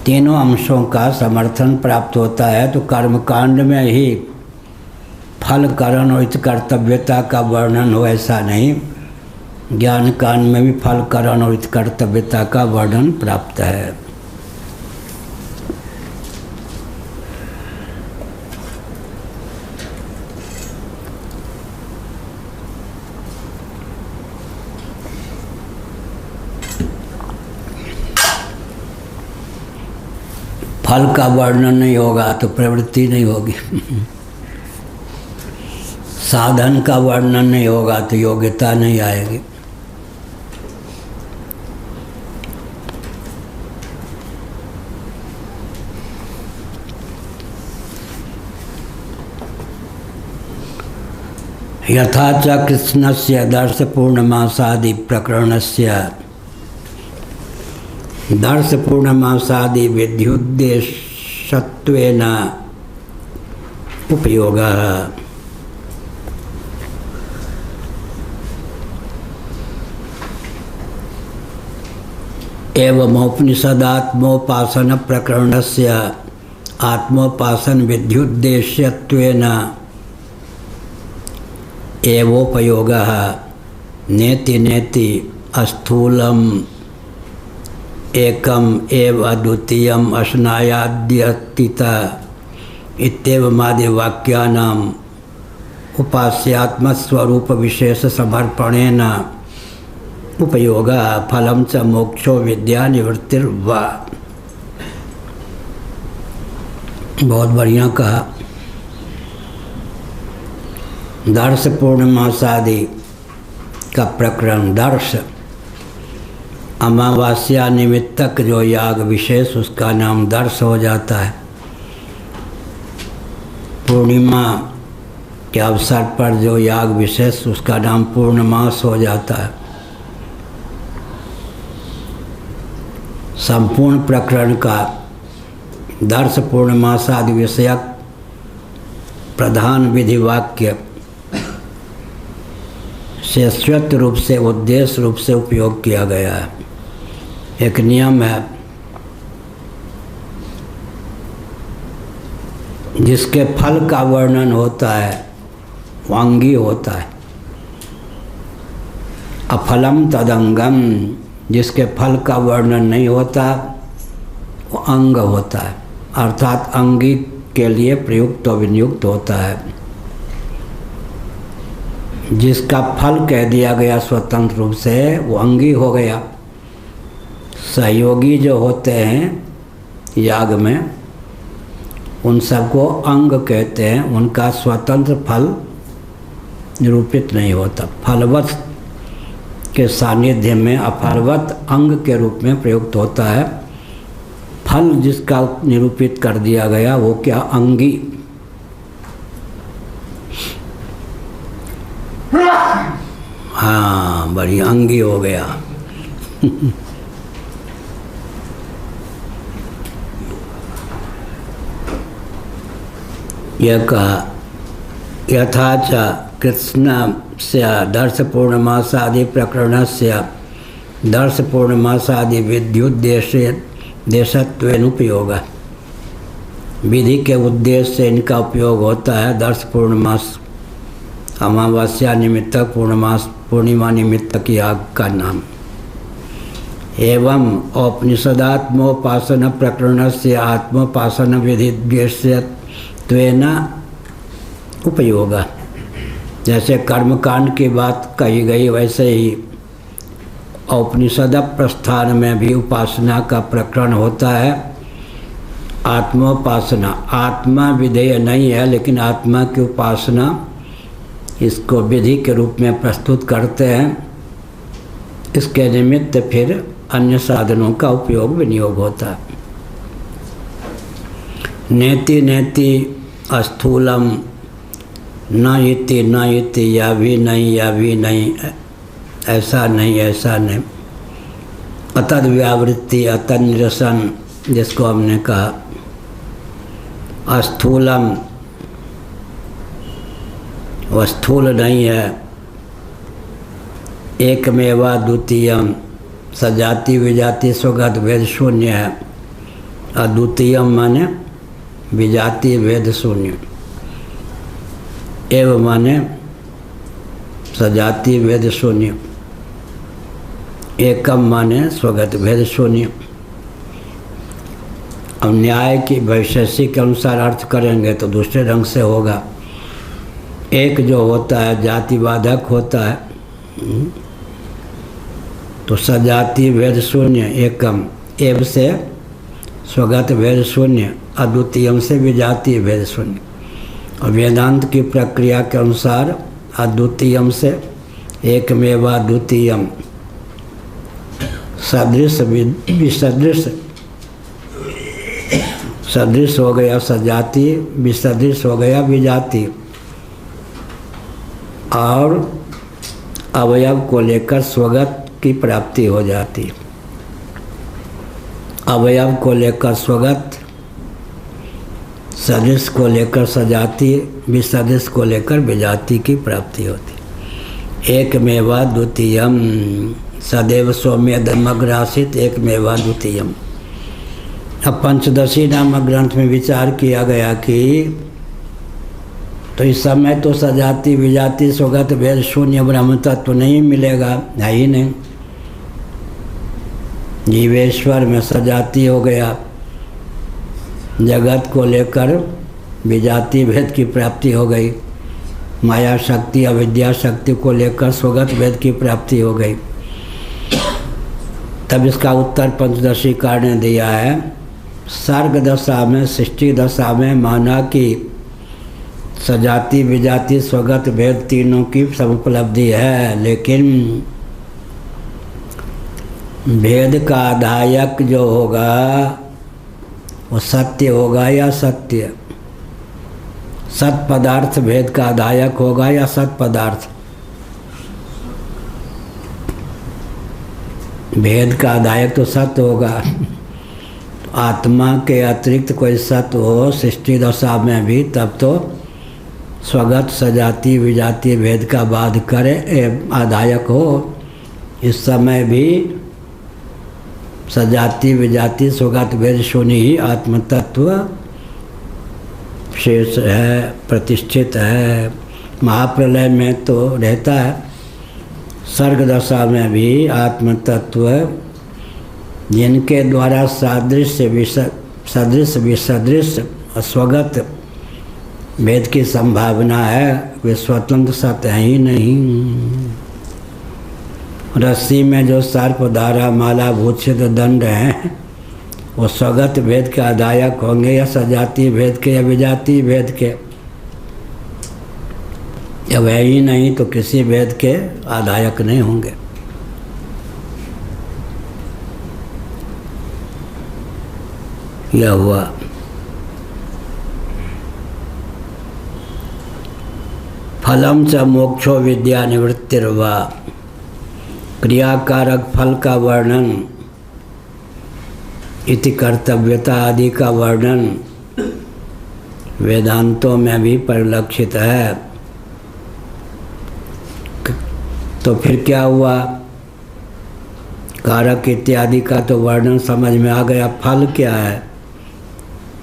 तीनों अंशों का समर्थन प्राप्त होता है। तो कर्मकांड में ही फल, करण और इति कर्तव्यता का वर्णन हो ऐसा नहीं, ज्ञान कांड में भी फल, करण और इति कर्तव्यता का वर्णन प्राप्त है। फल का वर्णन नहीं होगा तो प्रवृत्ति नहीं होगी। साधन का वर्णन नहीं होगा तो योग्यता नहीं आएगी। यथा च कृष्णस्य दर्श पूर्णमासादि प्रकरणस्य दर्श पूर्णमासादि विध्युद्देशत्वेन उपयोगः एवमोपनिषदात्मोपासन प्रकरणस्य आत्मोपासन विध्युद्देश्यत्वेन एवोपयोगः नेति नेति अस्थूलम एकम एव अद्वितीयम अशनायाद्यतीत इत्येवमादि वाक्यानाम उपास्यात्मस्वरूप विशेष समर्पणेन उपयोगः फलम च मोक्षो विद्या निवृत्तिर्वा। बहुत बढ़िया कहा। दर्श पूर्णमासादि का प्रकरण, दर्श अमावास्या निमित्तक जो याग विशेष उसका नाम दर्श हो जाता है। पूर्णिमा के अवसर पर जो याग विशेष उसका नाम पूर्णमास हो जाता है। संपूर्ण प्रकरण का दर्श पूर्णमासादि विषयक प्रधान विधि वाक्य से स्वत रूप से उद्देश्य रूप से उपयोग किया गया है। एक नियम है, जिसके फल का वर्णन होता है वो अंगी होता है। अफलम तदंगम, जिसके फल का वर्णन नहीं होता वो अंग होता है, अर्थात अंगी के लिए प्रयुक्त और विनियुक्त होता है। जिसका फल कह दिया गया स्वतंत्र रूप से वो अंगी हो गया। सहयोगी जो होते हैं याग में उन सबको अंग कहते हैं। उनका स्वतंत्र फल निरूपित नहीं होता। फलवत के सानिध्य में अफलवत अंग के रूप में प्रयुक्त होता है। फल जिसका निरूपित कर दिया गया वो क्या, अंगी। हाँ, बड़ी अंगी हो गया। यह कहा यथा च कृष्णस्य दर्श पूर्णमासादि प्रकरणस्य दर्श पूर्णमासादि विध्युद्देशत्वेन उपयोगः। विधि के उद्देश्य से इनका उपयोग होता है। दर्श पूर्णमास अमावस्या निमित्तक, पूर्णमास पूर्णिमा निमित्तक याग का नाम। एवं औपनिषदात्मोपासन प्रकरणस्य आत्मोपासन विधिद्देशत्वेन उपयोगः। जैसे कर्मकांड की बात कही गई वैसे ही औपनिषद प्रस्थान में भी उपासना का प्रकरण होता है। आत्मोपासना, आत्मा विधेय नहीं है लेकिन आत्मा की उपासना इसको विधि के रूप में प्रस्तुत करते हैं। इसके निमित्त फिर अन्य साधनों का उपयोग विनियोग होता है। नेति नेति अस्थूलम न इति या भी नहीं, ऐसा नहीं ऐसा नहीं। अतद व्यावृत्ति अतद निरसन, जिसको हमने कहा अस्थूलम, वह स्थूल नहीं है। एकमेवा द्वितीयम, सजाति विजाति स्वगत भेद शून्य है। अद्वितीयम माने विजाति भेद शून्य, एव माने सजाति भेद शून्य, एकम माने स्वगत भेद शून्य। अब न्याय की वैशेषिक के अनुसार अर्थ करेंगे तो दूसरे ढंग से होगा। एक जो होता है जातिवादक होता है, तो सजाति भेद शून्य एकम, एव से स्वगत भेद शून्य, अद्वितीयम से विजातीय भेद शून्य। और वेदांत की प्रक्रिया के अनुसार अद्वितीयम से एकमेवा द्वितीयम, सदृश विसदृश, सदृश हो गया सजातीय, विसदृश हो गया विजातीय। और अवयव को लेकर स्वगत की प्राप्ति हो जाती। अवयव को लेकर स्वगत, सदृश को लेकर सजातीय, विसदृश को लेकर विजातीय की प्राप्ति होती। एकमेवा द्वितीयम, सदैव सौम्य धर्मग्रासित एकमेवा द्वितीयम। अब पंचदशी नामक ग्रंथ में विचार किया गया कि तो इस समय तो सजाति विजाति स्वगत भेद शून्य ब्रह्म तत्व नहीं मिलेगा, है ही नहीं। जीवेश्वर में सजाति हो गया, जगत को लेकर विजाति भेद की प्राप्ति हो गई, माया शक्ति अविद्या शक्ति को लेकर स्वगत भेद की प्राप्ति हो गई। तब इसका उत्तर पंचदशीकार ने दिया है। सर्ग दशा में, सृष्टि दशा में माना कि सजाति विजाति स्वगत भेद तीनों की समुपलब्धि है, लेकिन भेद का आधायक जो होगा वो सत्य होगा या सत्य, सत पदार्थ भेद का आधायक होगा या सत पदार्थ। भेद का आधायक तो सत्य होगा। आत्मा के अतिरिक्त कोई सत्य हो सृष्टि दशा में भी, तब तो स्वगत सजाति विजाति भेद का बाध करे आधायक हो। इस समय भी सजाति विजाति स्वगत भेद शून्य ही आत्म तत्व शेष है, प्रतिष्ठित है। महाप्रलय में तो रहता है। सर्ग दशा में भी आत्म तत्व जिनके द्वारा सादृश्य सदृश विसदृश स्वगत भेद की संभावना है, वे स्वतंत्र सत्य है ही नहीं। रस्सी में जो सर्प धारा माला भूषित दंड हैं वो स्वगत भेद के आधायक होंगे या सजातीय भेद के या विजातीय भेद के। जब है ही नहीं तो किसी भेद के आधायक नहीं होंगे। यह हुआ। फलम च मोक्षो विद्या निवृत्तिर्वा, क्रियाकारक फल का वर्णन इति कर्तव्यता आदि का वर्णन वेदांतों में भी परिलक्षित है। तो फिर क्या हुआ? कारक इत्यादि का तो वर्णन समझ में आ गया। फल क्या है?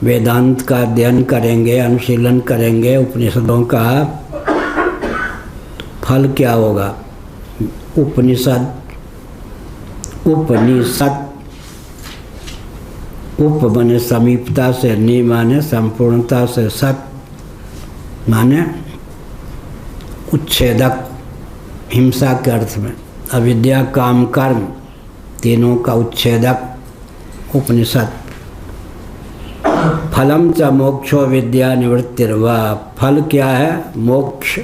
वेदांत का अध्ययन करेंगे, अनुशीलन करेंगे उपनिषदों का, फल क्या होगा? उपनिषद उप माने समीपता से, नि माने संपूर्णता से, सत माने उच्छेदक हिंसा के अर्थ में, अविद्या काम कर्म तीनों का उच्छेदक उपनिषद। फलम च मोक्षो विद्या निवृत्तिर्वा, फल क्या है? मोक्ष।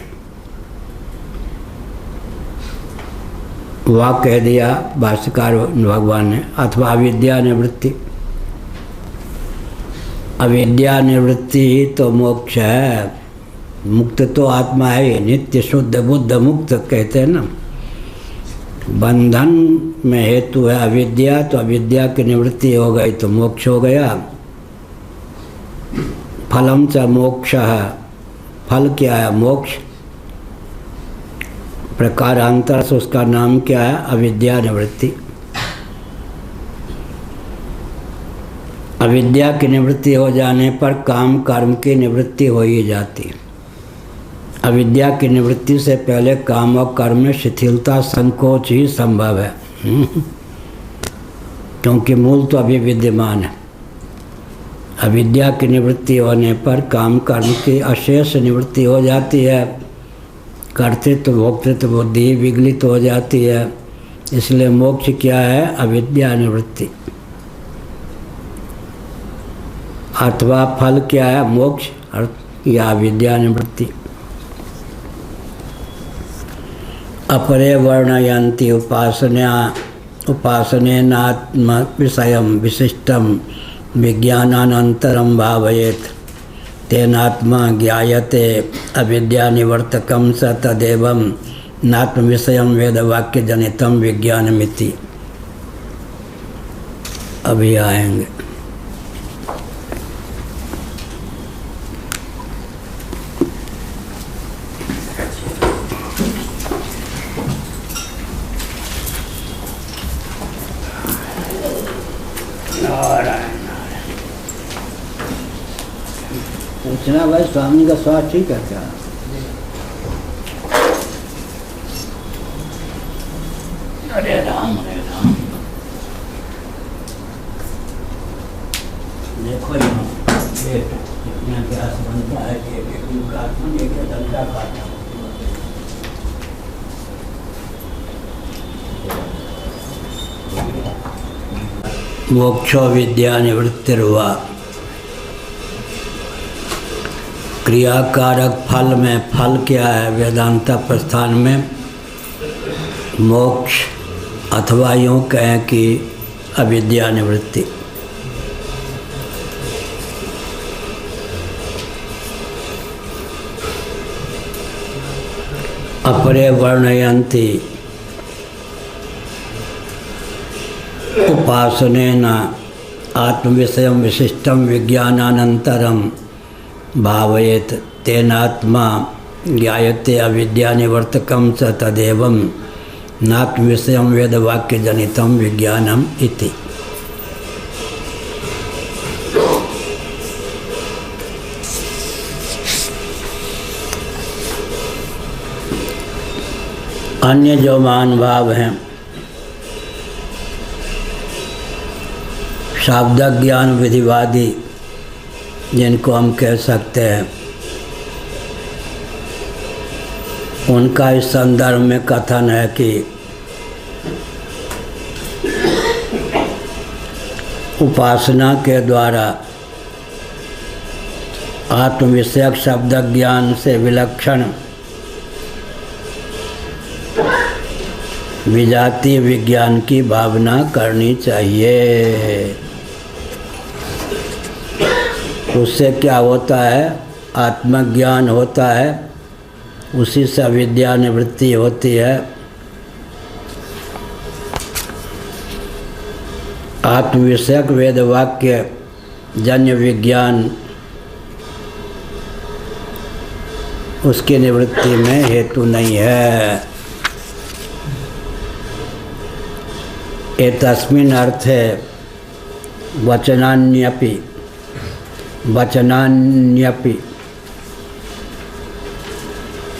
वह कह दिया भाष्यकार भगवान ने, अथवा अविद्या निवृत्ति। अविद्या निवृत्ति ही तो मोक्ष है। मुक्त तो आत्मा है, नित्य शुद्ध बुद्ध मुक्त कहते हैं ना। बंधन में हेतु है अविद्या, तो अविद्या की निवृत्ति हो गई तो मोक्ष हो गया। फलम च मोक्ष है, फल क्या है? मोक्ष। प्रकारांतर से उसका नाम क्या है? अविद्या निवृत्ति। अविद्या की निवृत्ति हो जाने पर काम कर्म की निवृत्ति हो ही जाती। अविद्या की निवृत्ति से पहले काम और कर्म में शिथिलता संकोच ही संभव है, क्योंकि मूल तो अभी विद्यमान है। अविद्या की निवृत्ति होने पर काम कर्म की अशेष निवृत्ति हो जाती है, कर्तृत्व भोक्तृत्व बुद्धि विगलित हो जाती है। इसलिए मोक्ष क्या है? अविद्या निवृत्ति। अथवा फल क्या है? मोक्ष या विद्या निवृत्ति। अपरे वर्णयन्ति उपासनेनात्म विषयं विशिष्टं विज्ञानानन्तरं भावयेत् तेनात्मा ज्ञायते अविद्यानिवर्तकं स तदेवं नात्म विषयं वेदवाक्यजनितं विज्ञानमिति। अभी आएंगे। पूछना भाई, स्वामी का स्वास्थ्य ठीक है क्या? अरे राम देखो यहाँ गैस बनता है कि डंडा काटा। मोक्षो विद्या निवृत्तिर्वा। क्रियाकारक फल में फल क्या है? वेदांत प्रस्थान में मोक्ष, अथवा यूँ कहें कि अविद्या निवृत्ति। अपरे वर्णयन्ति उपासनेन आत्मविषयं विशिष्टं विज्ञानानन्तरं भावयेत् तेनात्मा ज्ञायते अविद्यानिवर्तकं च तदेवं नात्मविषयं वेदवाक्यजनितं विज्ञानम् इति। अन्य जो महानुभाव हैं, शाब्द ज्ञान विधिवादी जिनको हम कह सकते हैं, उनका इस संदर्भ में कथन है कि उपासना के द्वारा आत्मविषयक शब्द ज्ञान से विलक्षण विजातीय विज्ञान की भावना करनी चाहिए। उससे क्या होता है? आत्मज्ञान होता है, उसी से अविद्या निवृत्ति होती है। आत्मविषयक वेदवाक्य जन्य विज्ञान उसकी निवृत्ति में हेतु नहीं है। एतस्मिन् अर्थे वचनान्यपि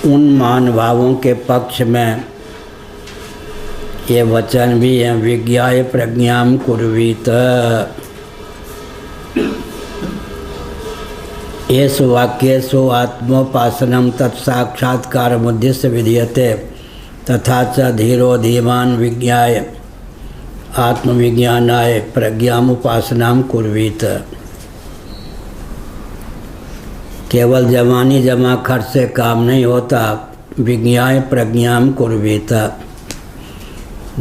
उन महानुभावों के पक्ष में ये वचन भी हैं, विज्ञाय प्रज्ञां कुर्वीत। येषु वाक्येषु आत्मोपासनं तत्साक्षात्कारमुद्दिश्य विधीयते तथा च धीरो धीमान् विज्ञाय आत्मविज्ञानाय प्रज्ञाम् उपासनां कुर्वीत। केवल जवानी जमा खर्च से काम नहीं होता। विज्ञाय प्रज्ञाम् कुर्वीत,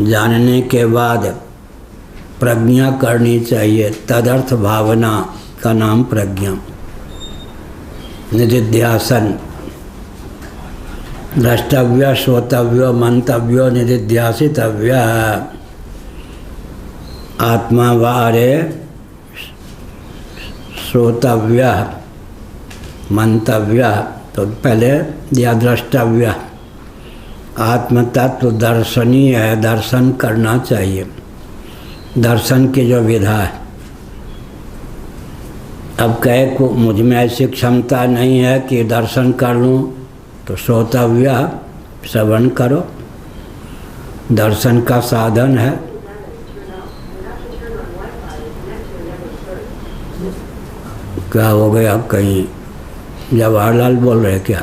जानने के बाद प्रज्ञा करनी चाहिए। तदर्थ भावना का नाम प्रज्ञा। निधिध्यासन, द्रष्टव्य, श्रोतव्य, मंतव्य, निधिध्यासितव्य। आत्मा वारे श्रोतव्य, मंतव्य, तो पहले दिया द्रष्टव्य। आत्म तत्व दर्शनीय है, दर्शन करना चाहिए। दर्शन की जो विधा है, अब कहे को मुझ में ऐसी क्षमता नहीं है कि दर्शन कर लूँ, तो श्रोतव्य, श्रवण करो, दर्शन का साधन है। क्या हो गया? अब कहीं जवाहरलाल बोल रहे क्या?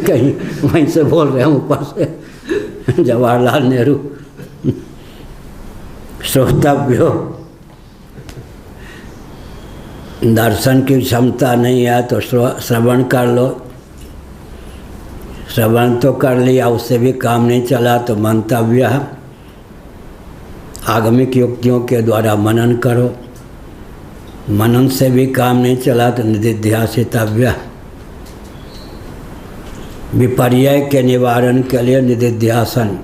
कहीं वहीं से बोल रहे हैं ऊपर से, जवाहरलाल नेहरू। श्रोतव्यो दर्शन की क्षमता नहीं है तो श्रवण कर लो। श्रवण तो कर लिया, उससे भी काम नहीं चला तो मंतव्य है, आगमिक युक्तियों के द्वारा मनन करो। मनन से भी काम नहीं चला तो निधिध्यासितव्य, विपर्यय के निवारण के लिए निधिध्यासन,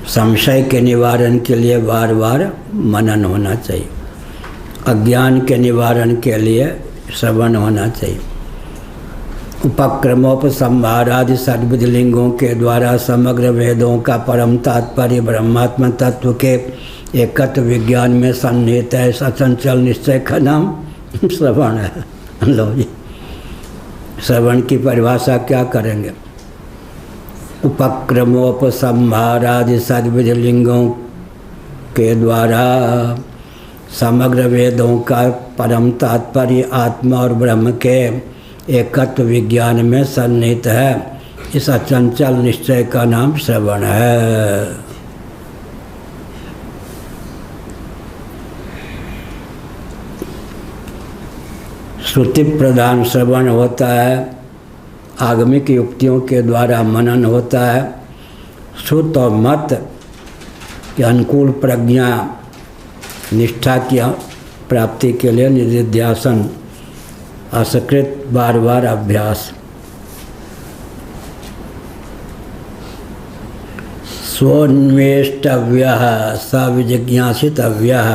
संशय के निवारण के लिए बार बार मनन होना चाहिए, अज्ञान के निवारण के लिए श्रवण होना चाहिए। उपक्रमोपसंहारादि षड्विध लिंगों के द्वारा समग्र वेदों का परम तात्पर्य ब्रह्मात्म तत्व के एकत्व विज्ञान में सन्निहित है। सचंचल निश्चय का नाम श्रवण है। लो जी, श्रवण की परिभाषा क्या करेंगे? उपक्रमोपसंहारादि षड्विध लिंगों के द्वारा समग्र वेदों का परम तात्पर्य आत्मा और ब्रह्म के एकत्व विज्ञान में सन्निहित है। इस अचंचल निश्चय का नाम श्रवण है। श्रुति प्रधान श्रवण होता है, आगमिक युक्तियों के द्वारा मनन होता है। श्रुत और मत के अनुकूल प्रज्ञा निष्ठा की प्राप्ति के लिए निधिध्यासन, असकृत बार बार अभ्यास। स्वोन्वेष्टव्यः सविजिज्ञासितव्यः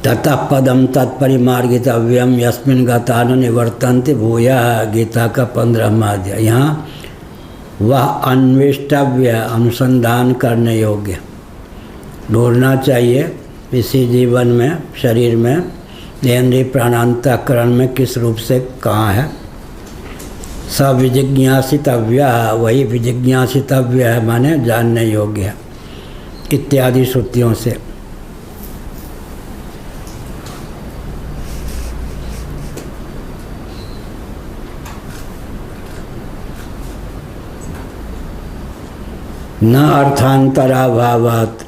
ततः पदम तत्परिमार्गितव्यम यस्मिन् गता न निवर्तन्ते भूयः। गीता का 15वां अध्याय। यहाँ वह अन्वेष्टव्य, अनुसंधान करने योग्य, ढूंढना चाहिए इसी जीवन में, शरीर में, इंद्रिय प्राणांतकरण में किस रूप से कहाँ है। सविजिज्ञासितव्य, वही विजिज्ञासितव्य है, माने जानने योग्य है, इत्यादि श्रुतियों से। न अर्थांतराभावात्।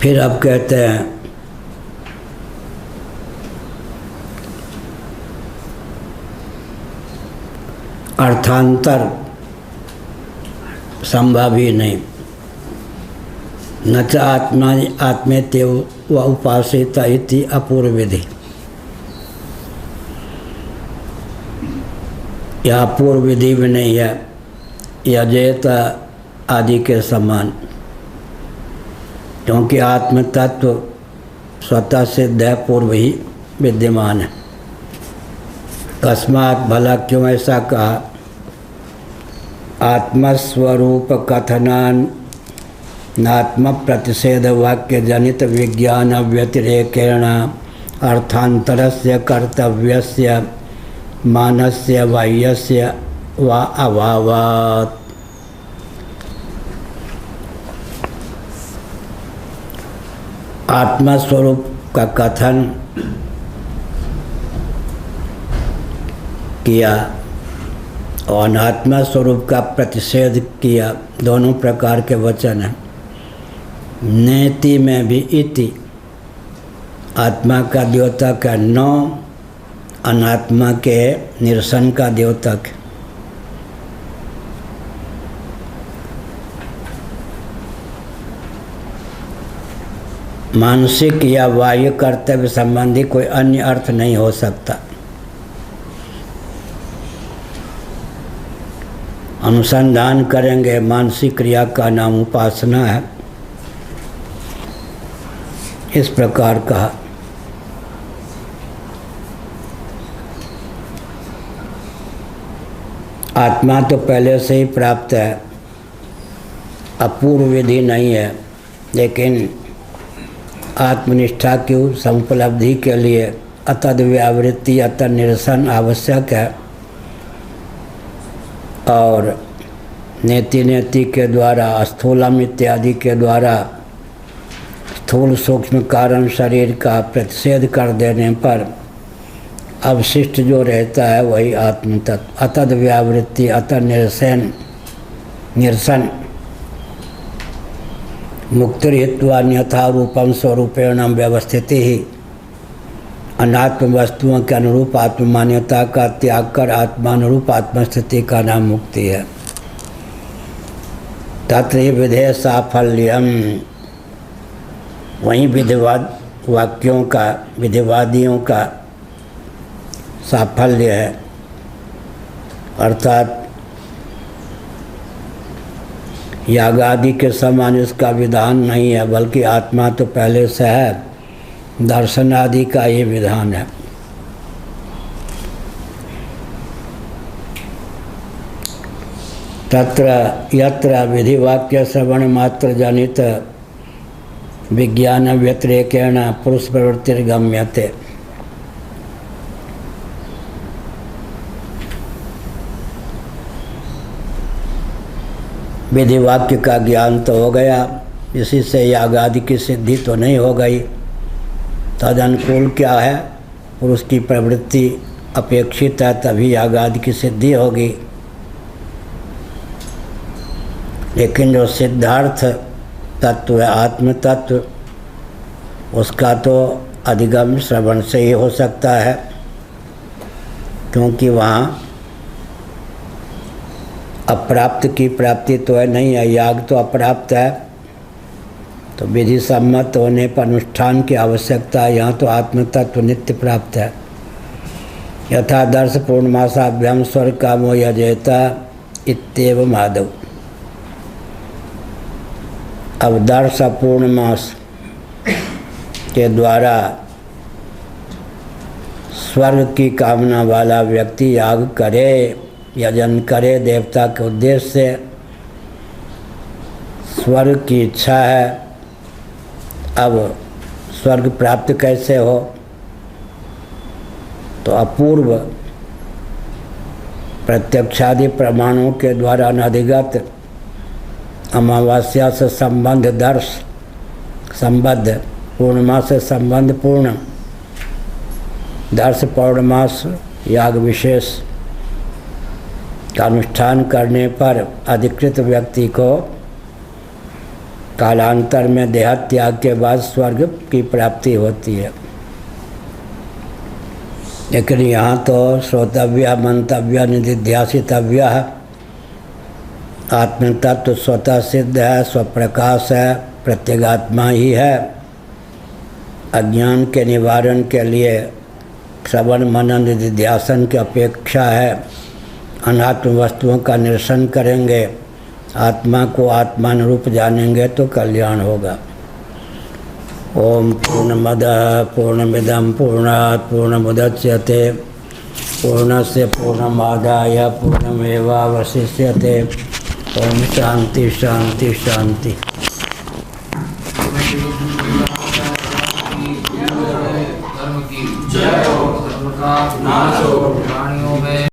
फिर अब कहते हैं अर्थांतर संभव ही नहीं। न च आत्मा आत्मेत्येव व उपासित इति अपूर्व विधि। यह अपूर्व विधि भी नहीं है, यजेत आदि के समान, क्योंकि आत्म तत्व स्वतः सिद्ध है, पूर्व ही विद्यमान है। तस्मात् भला क्यों ऐसा कहा? आत्मस्वरूप कथनान नात्म प्रतिषेध वाक्य जनित विज्ञान व्यतिरेकेण अर्थांतरस्य कर्तव्यस्य मानस्य बाह्यस्य वा अभावात्। आत्मस्वरूप का कथन किया और अनात्मा स्वरूप का प्रतिषेध किया, दोनों प्रकार के वचन हैं। नेति में भी इति, आत्मा का द्योतक है नौ, अनात्मा के निरसन का द्योतक है। मानसिक या बाह्य कर्तव्य संबंधी कोई अन्य अर्थ नहीं हो सकता। अनुसंधान करेंगे, मानसिक क्रिया का नाम उपासना है। इस प्रकार कहा। आत्मा तो पहले से ही प्राप्त है, अपूर्व विधि नहीं है, लेकिन आत्मनिष्ठा की समुपलब्धि के लिए अतद व्यावृत्ति अतद निरसन आवश्यक है। और नेति नेति के द्वारा, स्थूलम इत्यादि के द्वारा स्थूल सूक्ष्म कारण शरीर का प्रतिषेध कर देने पर अवशिष्ट जो रहता है वही आत्म तत्व। अतद व्यावृत्ति अतद निरसन मुक्तिर्हित्वान्यथा रूपम स्वरूपेण व्यवस्थिति ही अनात्म वस्तुओं के अनुरूप आत्म मान्यता का त्याग कर आत्मानुरूप आत्मस्थिति का नाम मुक्ति है। तत्र ही विधेय साफल्यम, वहीं विधिवाद वाक्यों का विधिवादियों का साफल्य है, अर्थात याग आदि के समान इसका विधान नहीं है, बल्कि आत्मा तो पहले से है, दर्शन आदि का ये विधान है। तत्र यत्र विधिवाक्य श्रवण मात्र जनित विज्ञान व्यतिरेकेण पुरुष प्रवृत्तिर्गम्यते। विधिवाक्य का ज्ञान तो हो गया, इसी से याग आदि की सिद्धि तो नहीं हो गई। तद अनुकूल क्या है, पुरुष की प्रवृत्ति अपेक्षित है, तभी याग आदि की सिद्धि होगी। लेकिन जो सिद्धार्थ तत्व है, आत्म तत्व, उसका तो अधिगम श्रवण से ही हो सकता है, क्योंकि वहाँ अप्राप्त की प्राप्ति तो है नहीं है। याग तो अप्राप्त है, तो विधि सम्मत होने पर अनुष्ठान की आवश्यकता है। यहाँ तो आत्म तत्व नित्य प्राप्त है। यथा दर्श पूर्णमासाभ्याम स्वर्ग कामो यजेता इत्येव माधव। अब दर्श पूर्णमास के द्वारा स्वर्ग की कामना वाला व्यक्ति याग करे, यजन करे, देवता के उद्देश्य से, स्वर्ग की इच्छा है। अब स्वर्ग प्राप्त कैसे हो, तो अपूर्व प्रत्यक्षादि प्रमाणों के द्वारा अनधिगत अमावस्या से संबंध दर्श संबद्ध, पूर्णिमा से संबंध पूर्ण, दर्श पौर्णमास याग विशेष का अनुष्ठान करने पर अधिकृत व्यक्ति को कालांतर में देह त्याग के बाद स्वर्ग की प्राप्ति होती है। लेकिन यहाँ तो श्रोतव्य, मंतव्य, निधिध्यासितव्य है। आत्म तत्व स्वतः सिद्ध है, स्वप्रकाश है, प्रत्यगात्मा ही है। अज्ञान के निवारण के लिए श्रवण मनन निधिध्यासन की अपेक्षा है। अनात्म वस्तुओं का निरसन करेंगे, आत्मा को आत्मानुरूप जानेंगे तो कल्याण होगा। ओम पूर्णमदः पूर्णमिदं पूर्णात् पूर्णमुदच्यते पूर्णस्य पूर्णमादाय पूर्णमेवावशिष्यते। ओम शांति शांति शांति। जय हो, नाश हो प्राणियों में।